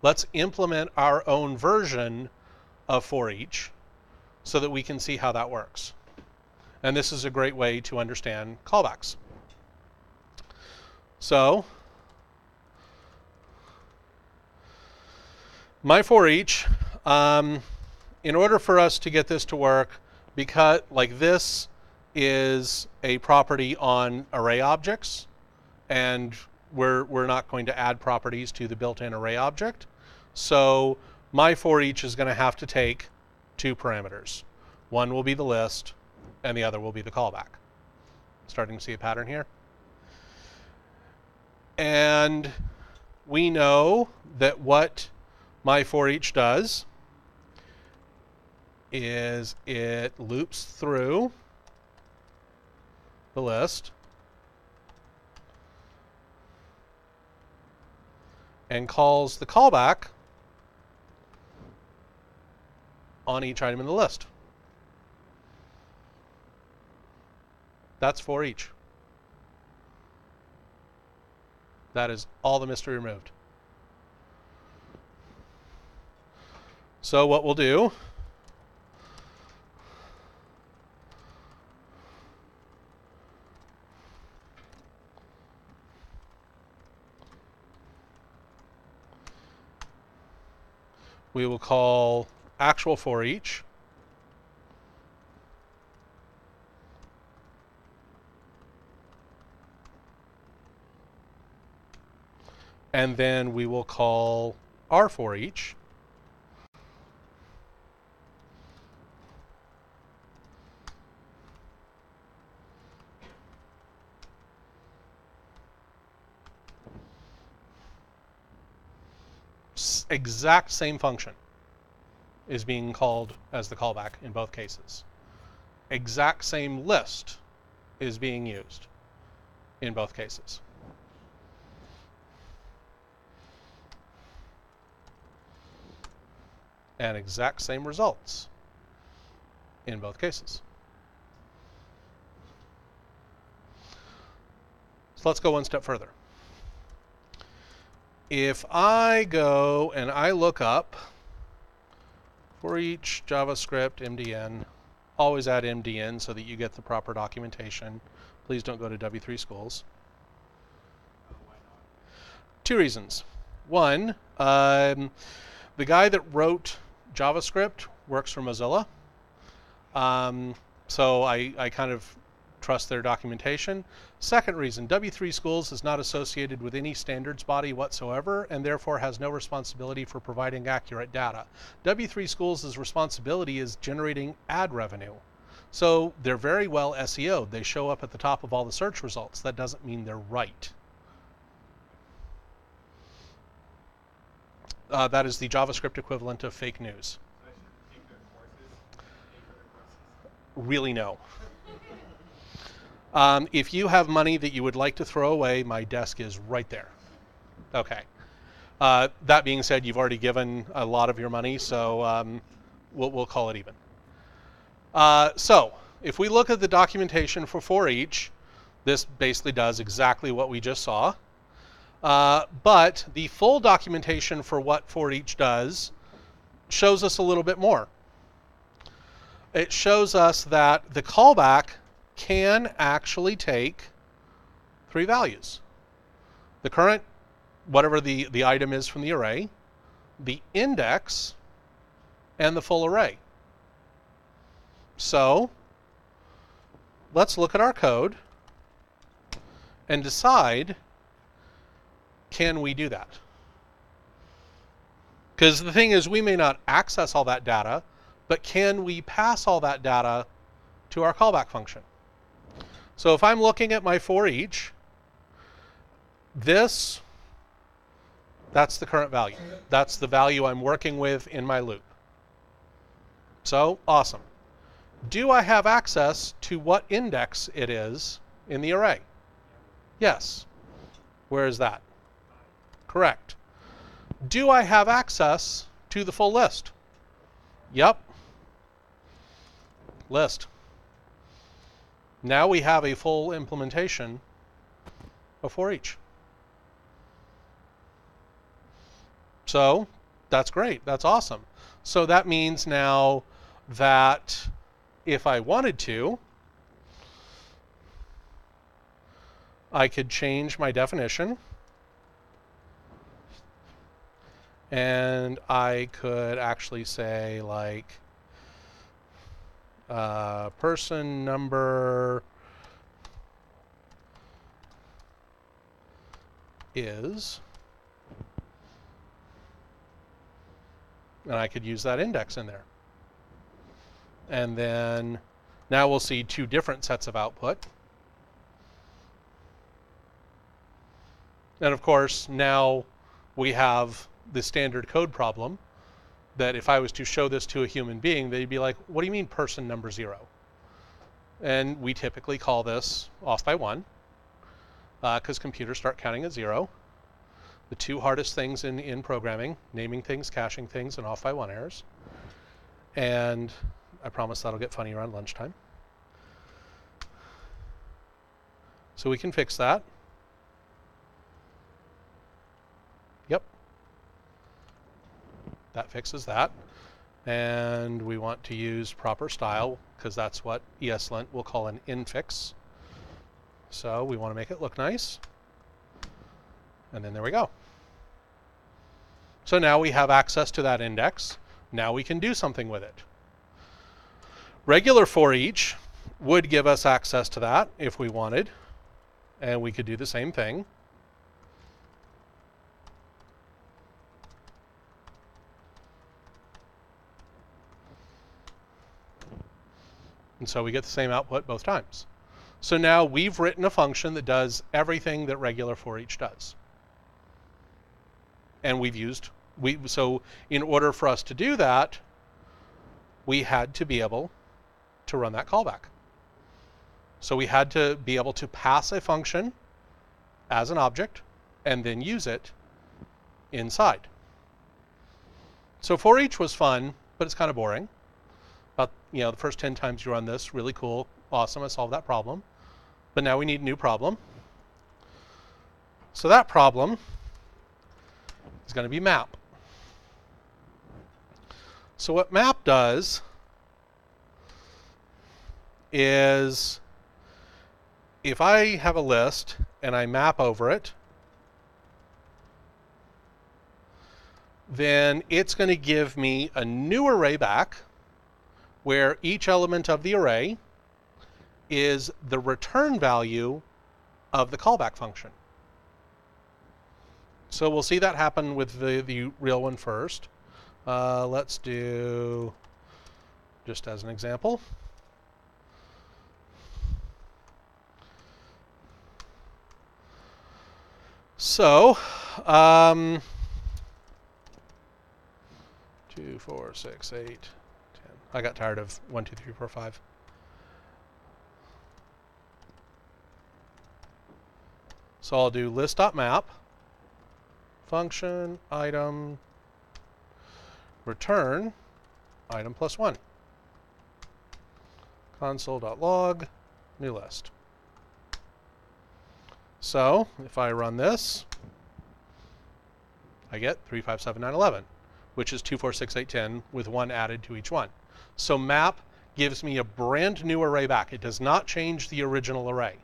Let's implement our own version of forEach so that we can see how that works. And this is a great way to understand callbacks. So my forEach, in order for us to get this to work, because like this is a property on array objects, and we're not going to add properties to the built-in array object. So my forEach is going to have to take 2 parameters. One will be the list, and the other will be the callback. Starting to see a pattern here. And we know that what my forEach does is it loops through the list and calls the callback on each item in the list. That's for each. That is all the mystery removed. So what we'll do, we will call actual for each. And then we will call our for each. Exact same function is being called as the callback in both cases. Exact same list is being used in both cases. And exact same results in both cases. So let's go one step further. If I go and I look up for each JavaScript MDN, always add MDN so that you get the proper documentation. Please don't go to W3 Schools. Why not? Two reasons. One, the guy that wrote JavaScript works for Mozilla. So I kind of trust their documentation. Second reason, W3 Schools is not associated with any standards body whatsoever and therefore has no responsibility for providing accurate data. W3 Schools' responsibility is generating ad revenue. So they're very well SEO'd. They show up at the top of all the search results. That doesn't mean they're right. That is the JavaScript equivalent of fake news. So I should take their courses, pay for their courses. Really, no. If you have money that you would like to throw away, my desk is right there. Okay. That being said, you've already given a lot of your money, so we'll call it even. So if we look at the documentation for each, this basically does exactly what we just saw. But the full documentation for what for each does shows us a little bit more. It shows us that the callback can actually take three values. The current, whatever the item is from the array, the index, and the full array. So let's look at our code and decide, can we do that? Because the thing is, we may not access all that data, but can we pass all that data to our callback function? So if I'm looking at my for each, that's the current value. That's the value I'm working with in my loop. So, awesome. Do I have access to what index it is in the array? Yes. Where is that? Correct. Do I have access to the full list? Yep. List. Now we have a full implementation of for each. So that's great. That's awesome. So that means now that if I wanted to, I could change my definition and I could actually say like person number is, and I could use that index in there. And then now we'll see two different sets of output. And of course, now we have the standard code problem that if I was to show this to a human being, they'd be like, what do you mean person number 0? And we typically call this off by 1 because computers start counting at 0. The two hardest things in programming, naming things, caching things, and off by 1 errors. And I promise that'll get funny around lunchtime. So we can fix that. Yep. That fixes that. And we want to use proper style because that's what ESLint will call an infix. So we want to make it look nice. And then there we go. So now we have access to that index. Now we can do something with it. Regular for each would give us access to that if we wanted. And we could do the same thing. And so we get the same output both times. So now we've written a function that does everything that regular for each does. And so in order for us to do that, we had to be able to run that callback. So we had to be able to pass a function as an object and then use it inside. So for each was fun, but it's kind of boring. But the first 10 times you run this, really cool, awesome, I solved that problem. But now we need a new problem. So that problem is going to be map. So what map does is if I have a list and I map over it, then it's going to give me a new array back where each element of the array is the return value of the callback function. So we'll see that happen with the real one first. Let's do, just as an example, so 2, 4, 6, 8, 10. I got tired of 1, 2, 3, 4, 5. So I'll do list.map function item return item plus 1. Console.log new list. So if I run this, I get 3, 5, 7, 9, 11, which is 2, 4, 6, 8, 10 with 1 added to each one. So map gives me a brand new array back. It does not change the original array.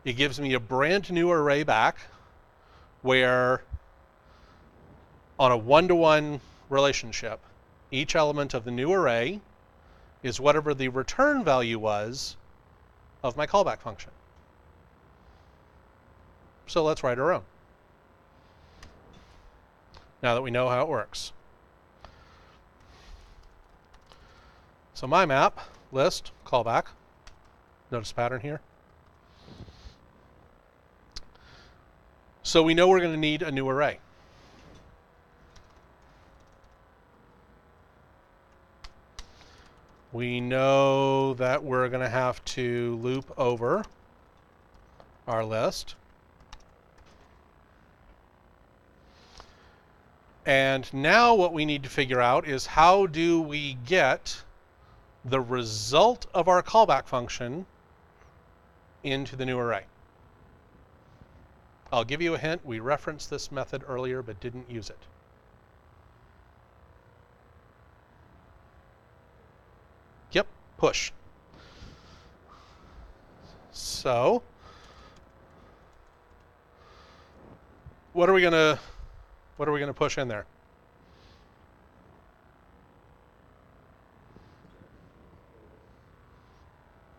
It gives me a brand new array back where on a one-to-one relationship, each element of the new array is whatever the return value was of my callback function. So let's write our own. Now that we know how it works. So my map, list, callback. Notice a pattern here. So we know we're going to need a new array. We know that we're going to have to loop over our list. And now what we need to figure out is how do we get the result of our callback function into the new array. I'll give you a hint. We referenced this method earlier but didn't use it. Yep, push. So what are we gonna push in there?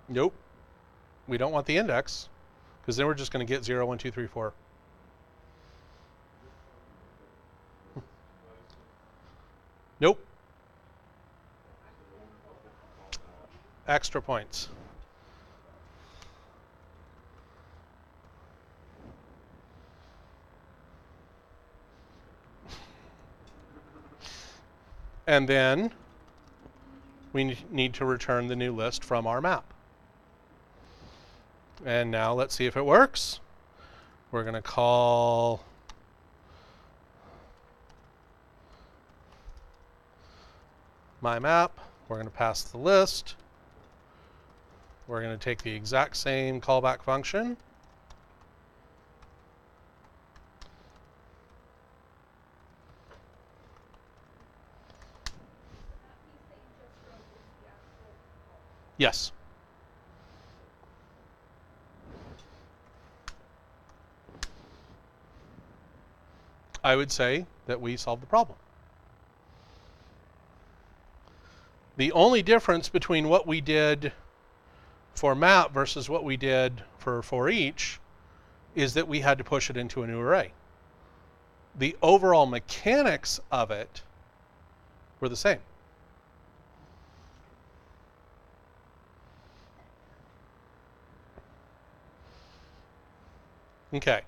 Nope. We don't want the index, because then we're just going to get 0, 1, 2, 3, 4. Nope. Extra points. And then we need to return the new list from our map. And now let's see if it works. We're going to call my map. We're going to pass the list. We're going to take the exact same callback function. Yes. I would say that we solved the problem. The only difference between what we did for map versus what we did for each is that we had to push it into a new array. The overall mechanics of it were the same. Okay.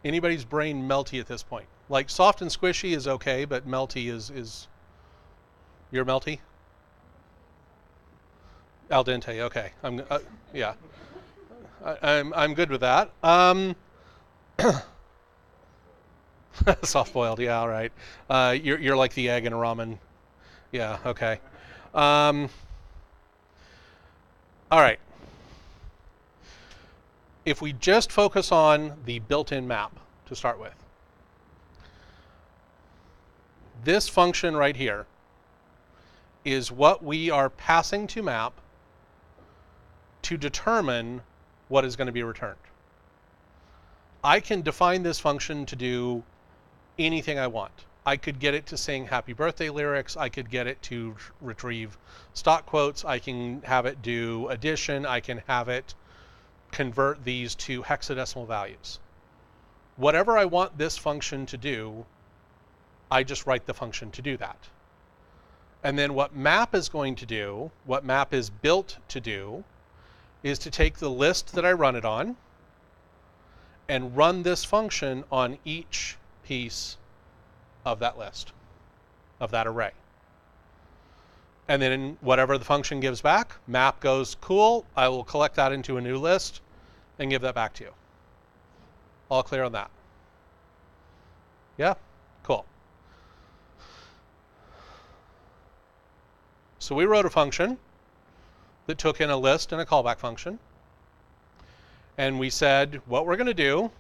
Anybody's brain melty at this point? Like soft and squishy is okay, but melty is you're melty? Al dente, okay. Yeah. I'm good with that. Soft boiled, yeah, all right. You're like the egg in a ramen. Yeah, okay. All right. If we just focus on the built-in map to start with, this function right here is what we are passing to map to determine what is going to be returned. I can define this function to do anything I want. I could get it to sing happy birthday lyrics. I could get it to retrieve stock quotes. I can have it do addition. I can have it convert these to hexadecimal values. Whatever I want this function to do, I just write the function to do that. And then what map is going to do, what map is built to do, is to take the list that I run it on and run this function on each piece of that list, of that array. And then whatever the function gives back, map goes, cool, I will collect that into a new list and give that back to you. All clear on that? Yeah? Cool. So we wrote a function that took in a list and a callback function. And we said, what we're going to do,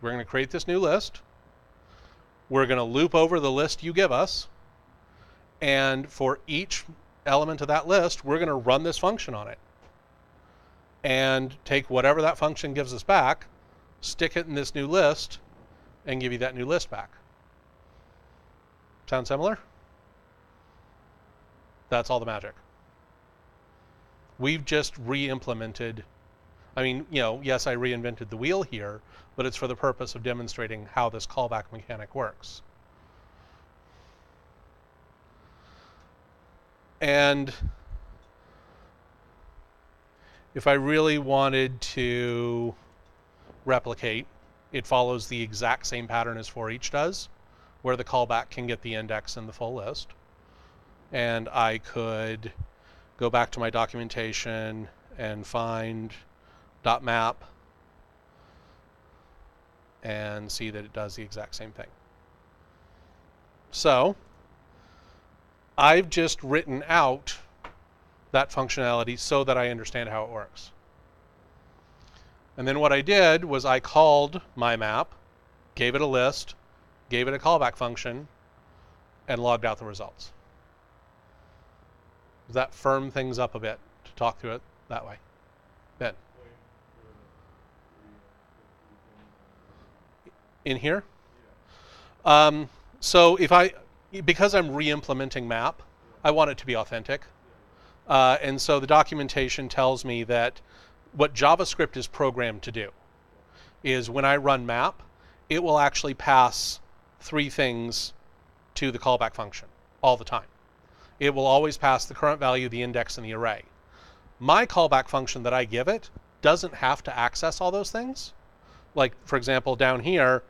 we're going to create this new list. We're going to loop over the list you give us. And for each element of that list, we're going to run this function on it. And take whatever that function gives us back, stick it in this new list, and give you that new list back. Sound similar? That's all the magic. We've just re-implemented, I mean, yes, I reinvented the wheel here, but it's for the purpose of demonstrating how this callback mechanic works. And if I really wanted to replicate, it follows the exact same pattern as for each does, where the callback can get the index and the full list. And I could go back to my documentation and find .map and see that it does the exact same thing. So I've just written out that functionality so that I understand how it works. And then what I did was I called my map, gave it a list, gave it a callback function, and logged out the results. Does that firm things up a bit to talk through it that way? Ben? In here? So because I'm re-implementing map, I want it to be authentic. And so the documentation tells me that what JavaScript is programmed to do is when I run map, it will actually pass 3 things to the callback function all the time. It will always pass the current value, the index, and the array. My callback function that I give it doesn't have to access all those things. Like, for example, down here,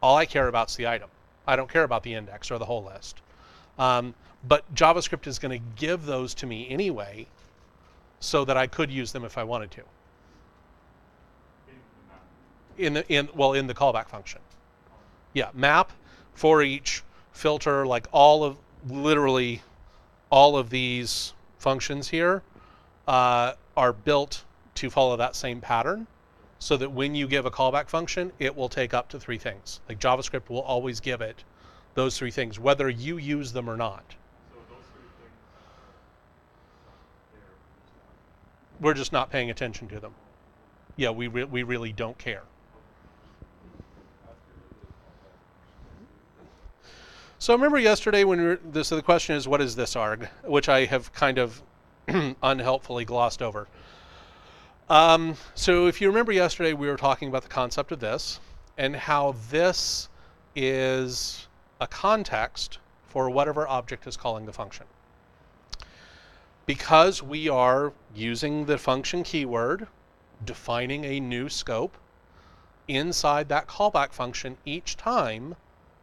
all I care about is the item. I don't care about the index or the whole list. But JavaScript is going to give those to me anyway so that I could use them if I wanted to. In the callback function. Yeah, map, for each, filter, like all of literally all of these functions here are built to follow that same pattern, so that when you give a callback function, it will take up to 3 things. Like JavaScript will always give it those 3 things, whether you use them or not. So those 3 things there. We're just not paying attention to them. Yeah, we really don't care. So remember yesterday when we were, so the question is, what is this arg? Which I have kind of unhelpfully glossed over. So if you remember yesterday, we were talking about the concept of this and how this is a context for whatever object is calling the function. Because we are using the function keyword, defining a new scope, inside that callback function each time,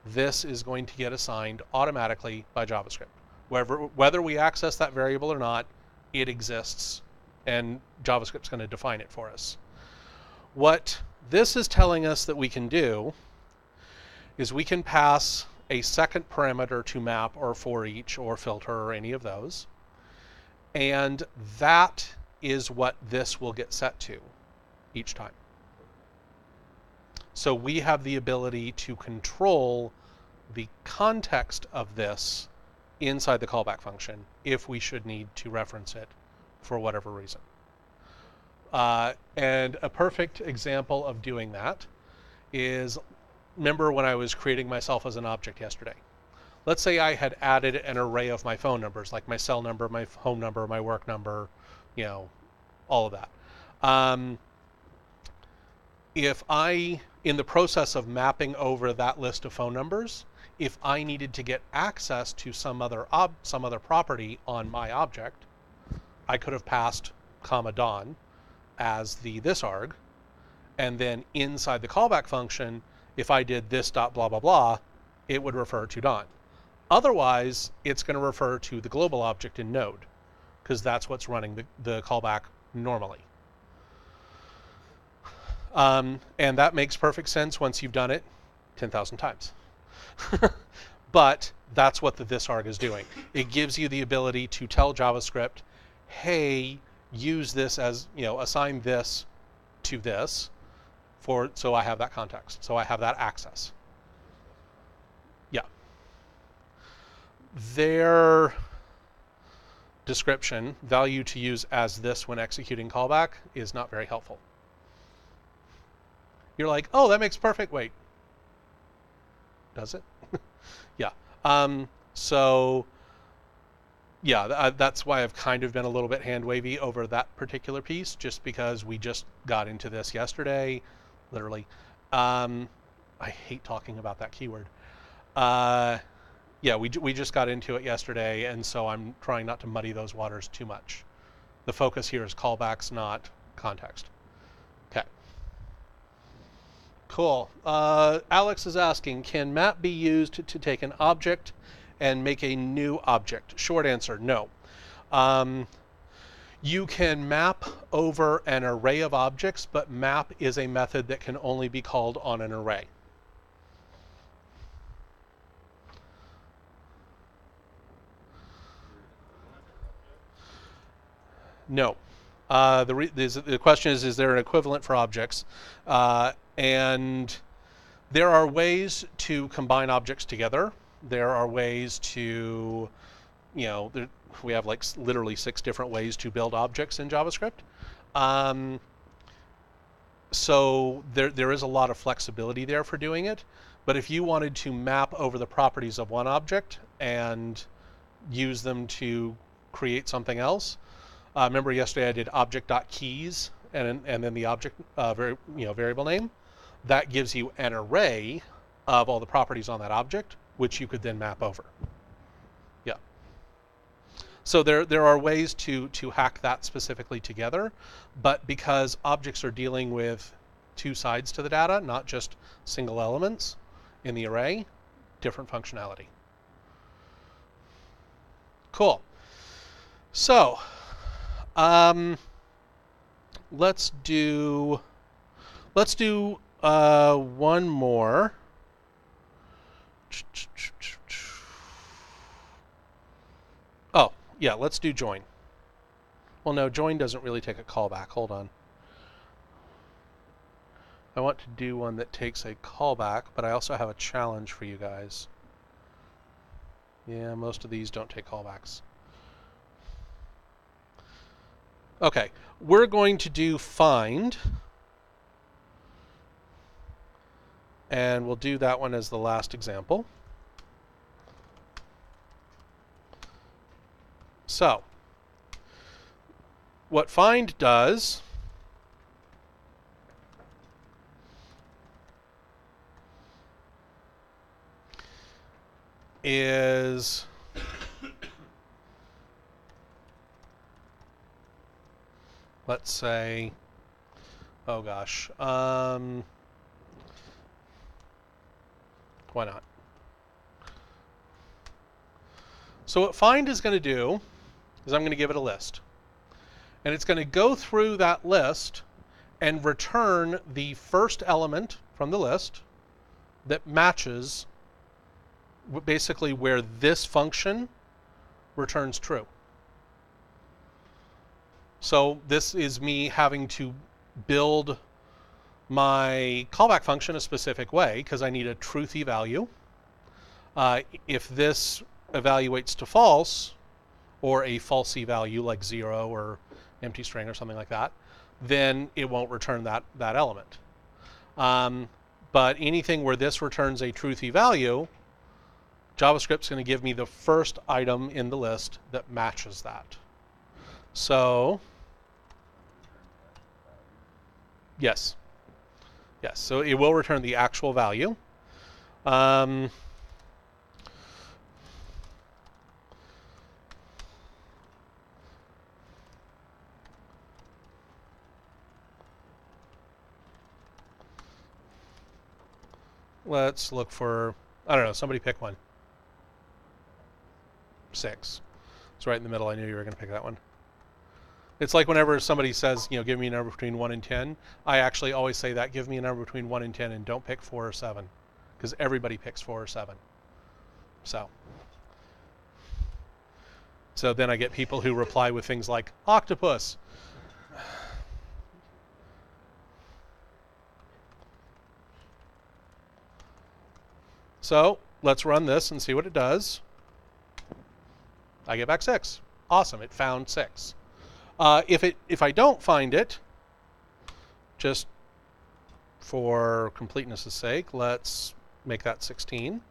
this is going to get assigned automatically by JavaScript. Whether we access that variable or not, it exists, and JavaScript's going to define it for us. What this is telling us that we can do is we can pass a second parameter to map or for each or filter or any of those, and that is what this will get set to each time. So we have the ability to control the context of this inside the callback function if we should need to reference it for whatever reason. And a perfect example of doing that is, remember when I was creating myself as an object yesterday? Let's say I had added an array of my phone numbers, like my cell number, my home number, my work number, all of that. If I, in the process of mapping over that list of phone numbers, if I needed to get access to some other property on my object, I could have passed Don as the this arg, and then inside the callback function, if I did this dot blah blah blah, it would refer to Don. Otherwise, it's going to refer to the global object in Node, because that's what's running the callback normally. And that makes perfect sense once you've done it 10,000 times. But that's what the this arg is doing. It gives you the ability to tell JavaScript, hey, use this as, assign this to this, so I have that context, so I have that access. Yeah. Their description, value to use as this when executing callback, is not very helpful. You're like, oh, that makes perfect. Wait, does it? Yeah. So, yeah, that's why I've kind of been a little bit hand wavy over that particular piece, just because we just got into this yesterday, literally. I hate talking about that keyword. Yeah, we just got into it yesterday, and so I'm trying not to muddy those waters too much. The focus here is callbacks, not context. Okay. Cool. Alex is asking, can map be used to take an object and make a new object? Short answer, no. You can map over an array of objects, but map is a method that can only be called on an array. No. The question is there an equivalent for objects? And there are ways to combine objects together. There are ways to, we have like literally 6 different ways to build objects in JavaScript. So there is a lot of flexibility there for doing it. But if you wanted to map over the properties of one object and use them to create something else, remember yesterday I did object.keys and then the object variable name. That gives you an array of all the properties on that object, which you could then map over. Yeah. So there are ways to hack that specifically together, but because objects are dealing with 2 sides to the data, not just single elements in the array, different functionality. Cool. So let's do one more. Yeah, let's do join. Well, no, join doesn't really take a callback. Hold on. I want to do one that takes a callback, but I also have a challenge for you guys. Yeah, most of these don't take callbacks. Okay, we're going to do find, and we'll do that one as the last example. So, what find does is let's say, oh gosh, why not? So what find is going to do is I'm going to give it a list. And it's going to go through that list and return the first element from the list that matches basically where this function returns true. So this is me having to build my callback function a specific way because I need a truthy value. If this evaluates to false, or a falsy value like 0 or empty string or something like that, then it won't return that element. But anything where this returns a truthy value, JavaScript's going to give me the first item in the list that matches that. So, yes. Yes, so it will return the actual value. Let's look for, I don't know, somebody pick one. 6. It's right in the middle. I knew you were going to pick that one. It's like whenever somebody says, give me a number between 1 and 10, I actually always say that, give me a number between 1 and 10 and don't pick 4 or 7. Because everybody picks 4 or 7. So then I get people who reply with things like octopus. So let's run this and see what it does. I get back 6. Awesome, it found 6. If I don't find it, just for completeness' sake, let's make that 16.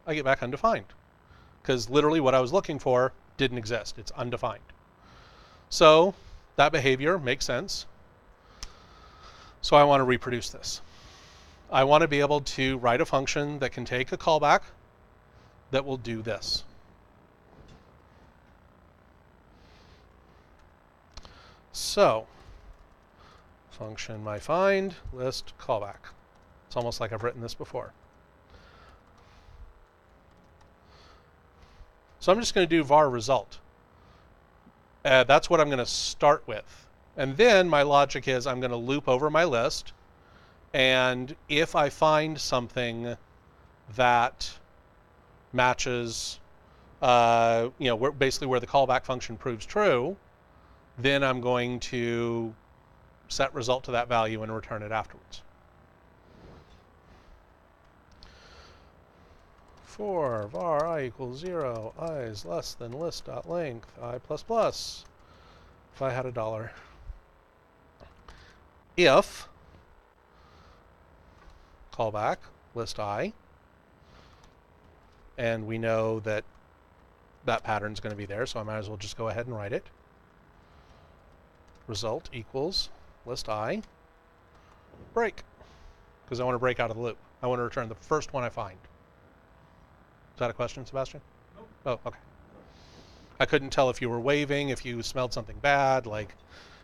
I get back undefined. Because literally what I was looking for didn't exist. It's undefined. So that behavior makes sense. So I want to reproduce this. I want to be able to write a function that can take a callback that will do this. So, function myFind list callback. It's almost like I've written this before. So I'm just going to do var result. That's what I'm going to start with. And then my logic is I'm going to loop over my list. And if I find something that matches, basically where the callback function proves true, then I'm going to set result to that value and return it afterwards. For var I equals 0, I is less than list.length, I plus plus, if I had $1. If callback list I, and we know that that pattern's going to be there, so I might as well just go ahead and write it. Result equals list I break, because I want to break out of the loop. I want to return the first one I find. Is that a question, Sebastian? Nope. Oh, okay. I couldn't tell if you were waving, if you smelled something bad, like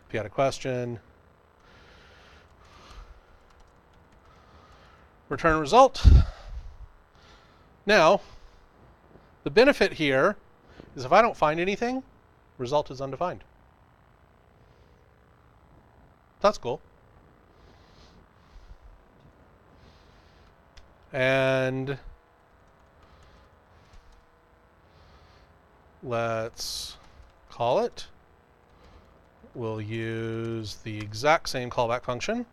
if you had a question. Return result. Now, the benefit here is if I don't find anything, result is undefined. That's cool. And let's call it. We'll use the exact same callback function.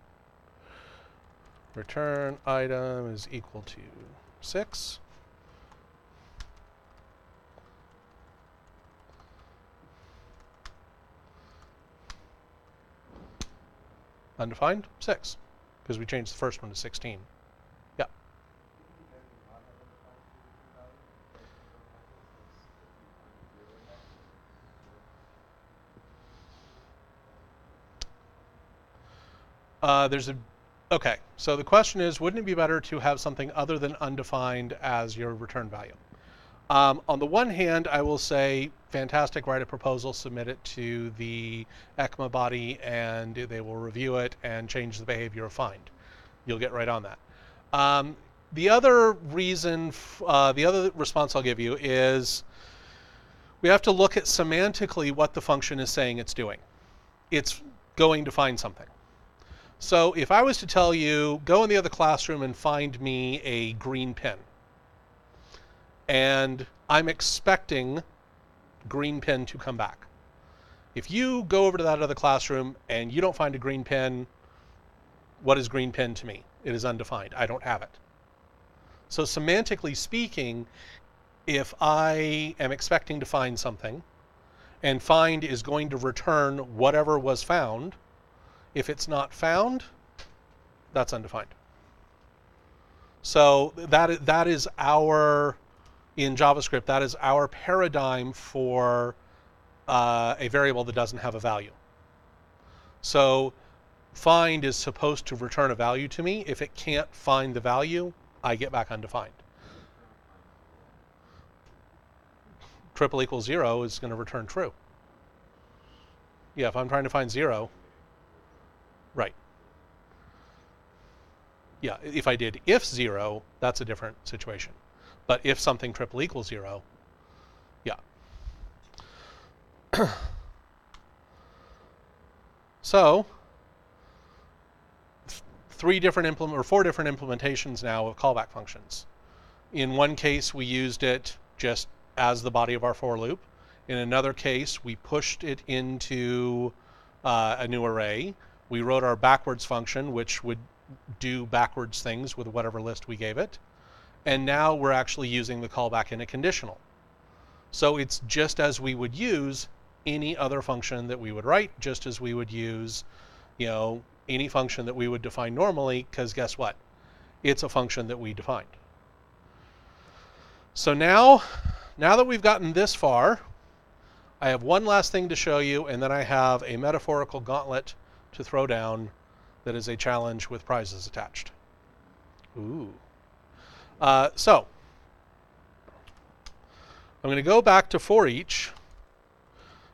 Return item is equal to 6. Undefined, 6, because we changed the first one to 16. Yeah. Okay, so the question is, wouldn't it be better to have something other than undefined as your return value? On the one hand, I will say, fantastic, write a proposal, submit it to the ECMA body, and they will review it and change the behavior of find. You'll get right on that. The other response I'll give you is we have to look at semantically what the function is saying it's doing. It's going to find something. So if I was to tell you, go in the other classroom and find me a green pen, and I'm expecting green pen to come back. If you go over to that other classroom and you don't find a green pen, what is green pen to me? It is undefined. I don't have it. So semantically speaking, if I am expecting to find something, and find is going to return whatever was found, if it's not found, that's undefined. So that is our, in JavaScript, that is our paradigm for a variable that doesn't have a value. So find is supposed to return a value to me. If it can't find the value, I get back undefined. Triple equals 0 is going to return true. Yeah, if I'm trying to find 0, right. Yeah, if I did if 0, that's a different situation. But if something triple equals 0, yeah. So, 4 different implementations now of callback functions. In one case, we used it just as the body of our for loop. In another case, we pushed it into a new array. We wrote our backwards function, which would do backwards things with whatever list we gave it. And now we're actually using the callback in a conditional. So it's just as we would use any other function that we would write, just as we would use, any function that we would define normally, because guess what? It's a function that we defined. So now that we've gotten this far, I have one last thing to show you, and then I have a metaphorical gauntlet to throw down that is a challenge with prizes attached. Ooh. So I'm going to go back to for each,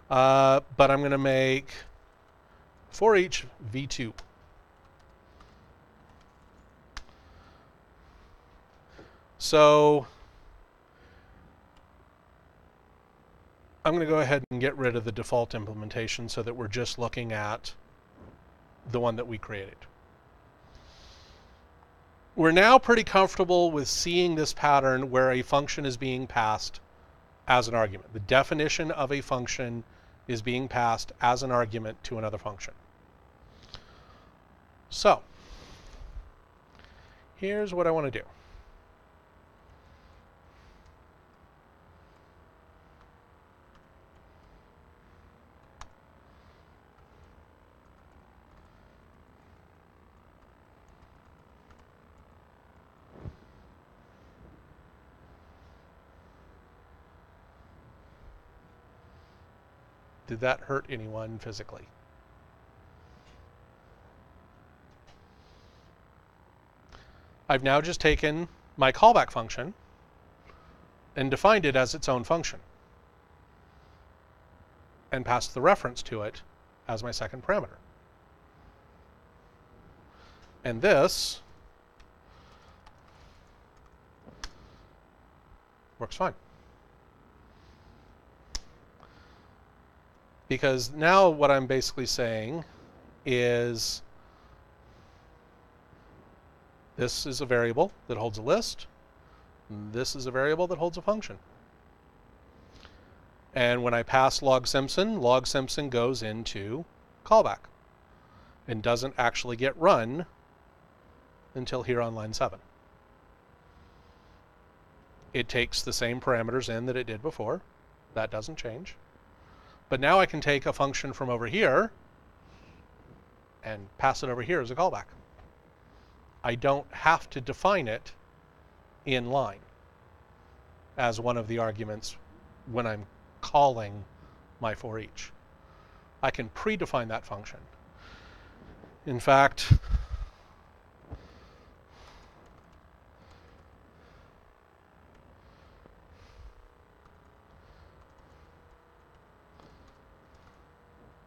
but I'm going to make for each v2. So I'm going to go ahead and get rid of the default implementation so that we're just looking at the one that we created. We're now pretty comfortable with seeing this pattern where a function is being passed as an argument. The definition of a function is being passed as an argument to another function. So here's what I want to do. Did that hurt anyone physically? I've now just taken my callback function and defined it as its own function and passed the reference to it as my second parameter. And this works fine. Because now what I'm basically saying is this is a variable that holds a list. This is a variable that holds a function. And when I pass log Simpson goes into callback and doesn't actually get run until here on line 7. It takes the same parameters in that it did before. That doesn't change. But now I can take a function from over here and pass it over here as a callback. I don't have to define it in line as one of the arguments when I'm calling my for each. I can predefine that function. In fact,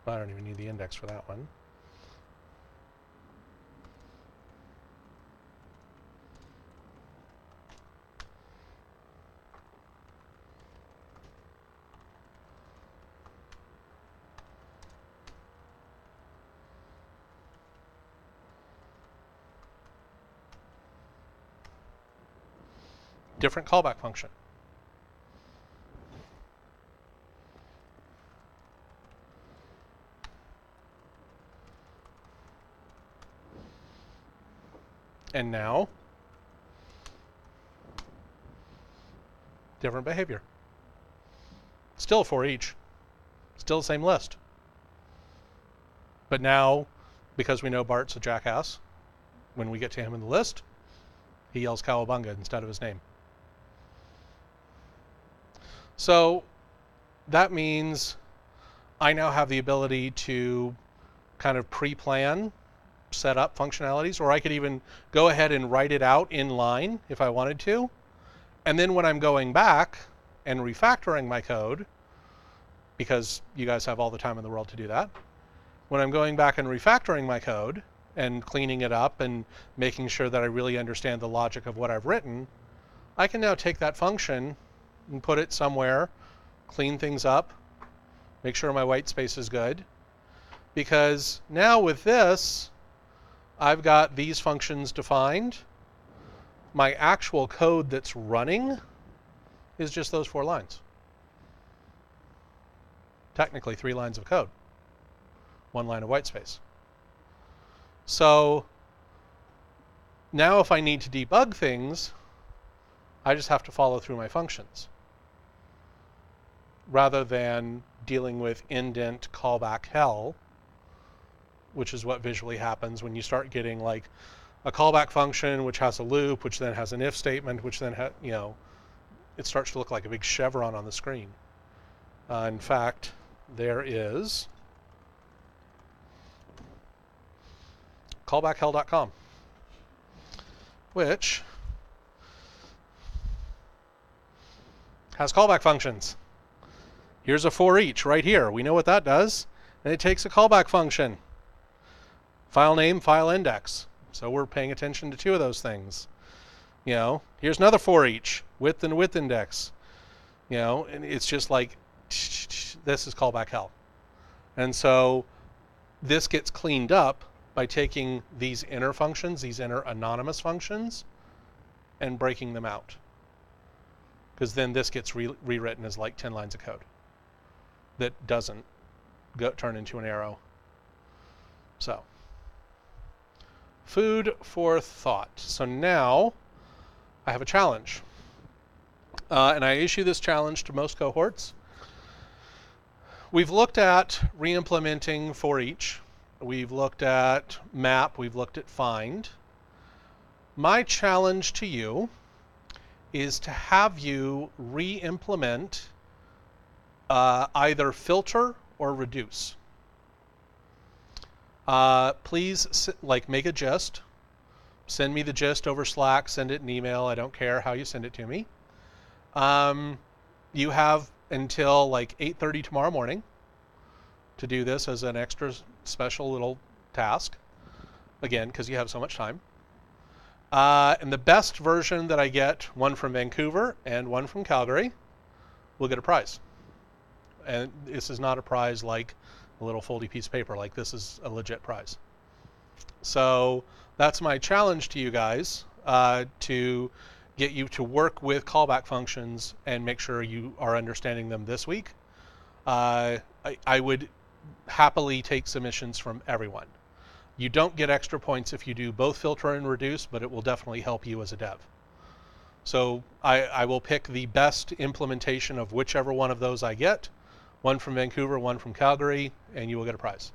I don't even need the index for that one. Different callback function. And now, different behavior. Still for each. Still the same list. But now, because we know Bart's a jackass, when we get to him in the list, he yells Cowabunga instead of his name. So that means I now have the ability to kind of pre-plan, set up functionalities, or I could even go ahead and write it out in line if I wanted to. And then when I'm going back and refactoring my code, because you guys have all the time in the world to do that, when I'm going back and refactoring my code and cleaning it up and making sure that I really understand the logic of what I've written, I can now take that function and put it somewhere, clean things up, make sure my white space is good. Because now with this, I've got these functions defined. My actual code that's running is just those 4 lines. Technically 3 lines of code, 1 line of white space. So now if I need to debug things, I just have to follow through my functions rather than dealing with indent callback hell, which is what visually happens when you start getting like a callback function which has a loop, which then has an if statement, which then it starts to look like a big chevron on the screen. In fact, there is callbackhell.com, which has callback functions. Here's a for each right here. We know what that does. And it takes a callback function. File name, file index. So we're paying attention to 2 of those things. Here's another for each, width and width index. And it's just like, this is callback hell. And so this gets cleaned up by taking these inner functions, these inner anonymous functions, and breaking them out. Because then this gets rewritten as like 10 lines of code that doesn't turn into an arrow. So, food for thought. So now I have a challenge. And I issue this challenge to most cohorts. We've looked at re-implementing for each. We've looked at map. We've looked at find. My challenge to you is to have you re-implement either filter or reduce. Please make a gist. Send me the gist over Slack. Send it in email. I don't care how you send it to me. You have until like 8:30 tomorrow morning to do this as an extra special little task. Again, because you have so much time. And the best version that I get, one from Vancouver and one from Calgary, will get a prize. And this is not a prize like a little foldy piece of paper. Like, this is a legit prize. So that's my challenge to you guys, to get you to work with callback functions and make sure you are understanding them this week. I would happily take submissions from everyone. You don't get extra points if you do both filter and reduce, but it will definitely help you as a dev. So I will pick the best implementation of whichever one of those I get, one from Vancouver, one from Calgary, and you will get a prize.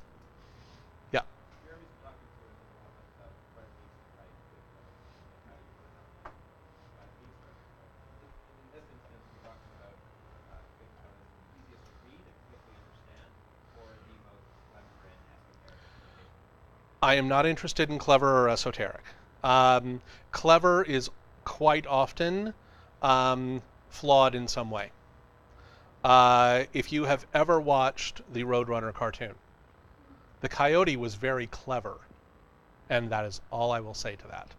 Yeah. Jeremy's been talking to us a lot about presentation type and how you put it on the means structure. In this instance, we're talking about things that is the easiest to read and quickly understand, or the most clever and esoteric implementation. I am not interested in clever or esoteric. Clever is quite often flawed in some way. If you have ever watched the Roadrunner cartoon, the coyote was very clever, and that is all I will say to that.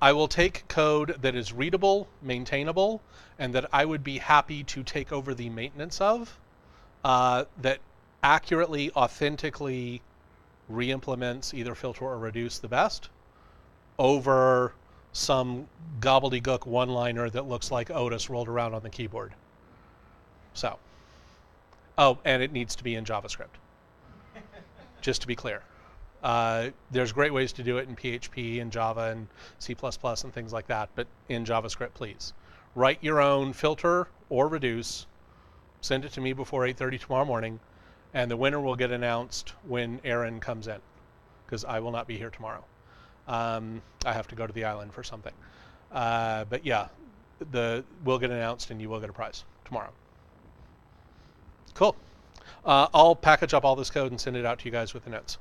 I will take code that is readable, maintainable, and that I would be happy to take over the maintenance of, that accurately, authentically re-implements either filter or reduce the best over some gobbledygook one-liner that looks like Otis rolled around on the keyboard. So, oh, and it needs to be in JavaScript, just to be clear. There's great ways to do it in PHP and Java and C++ and things like that, but in JavaScript, please. Write your own filter or reduce, send it to me before 8:30 tomorrow morning, and the winner will get announced when Aaron comes in, because I will not be here tomorrow. I have to go to the island for something. But yeah, will get announced and you will get a prize tomorrow. Cool. I'll package up all this code and send it out to you guys with the notes.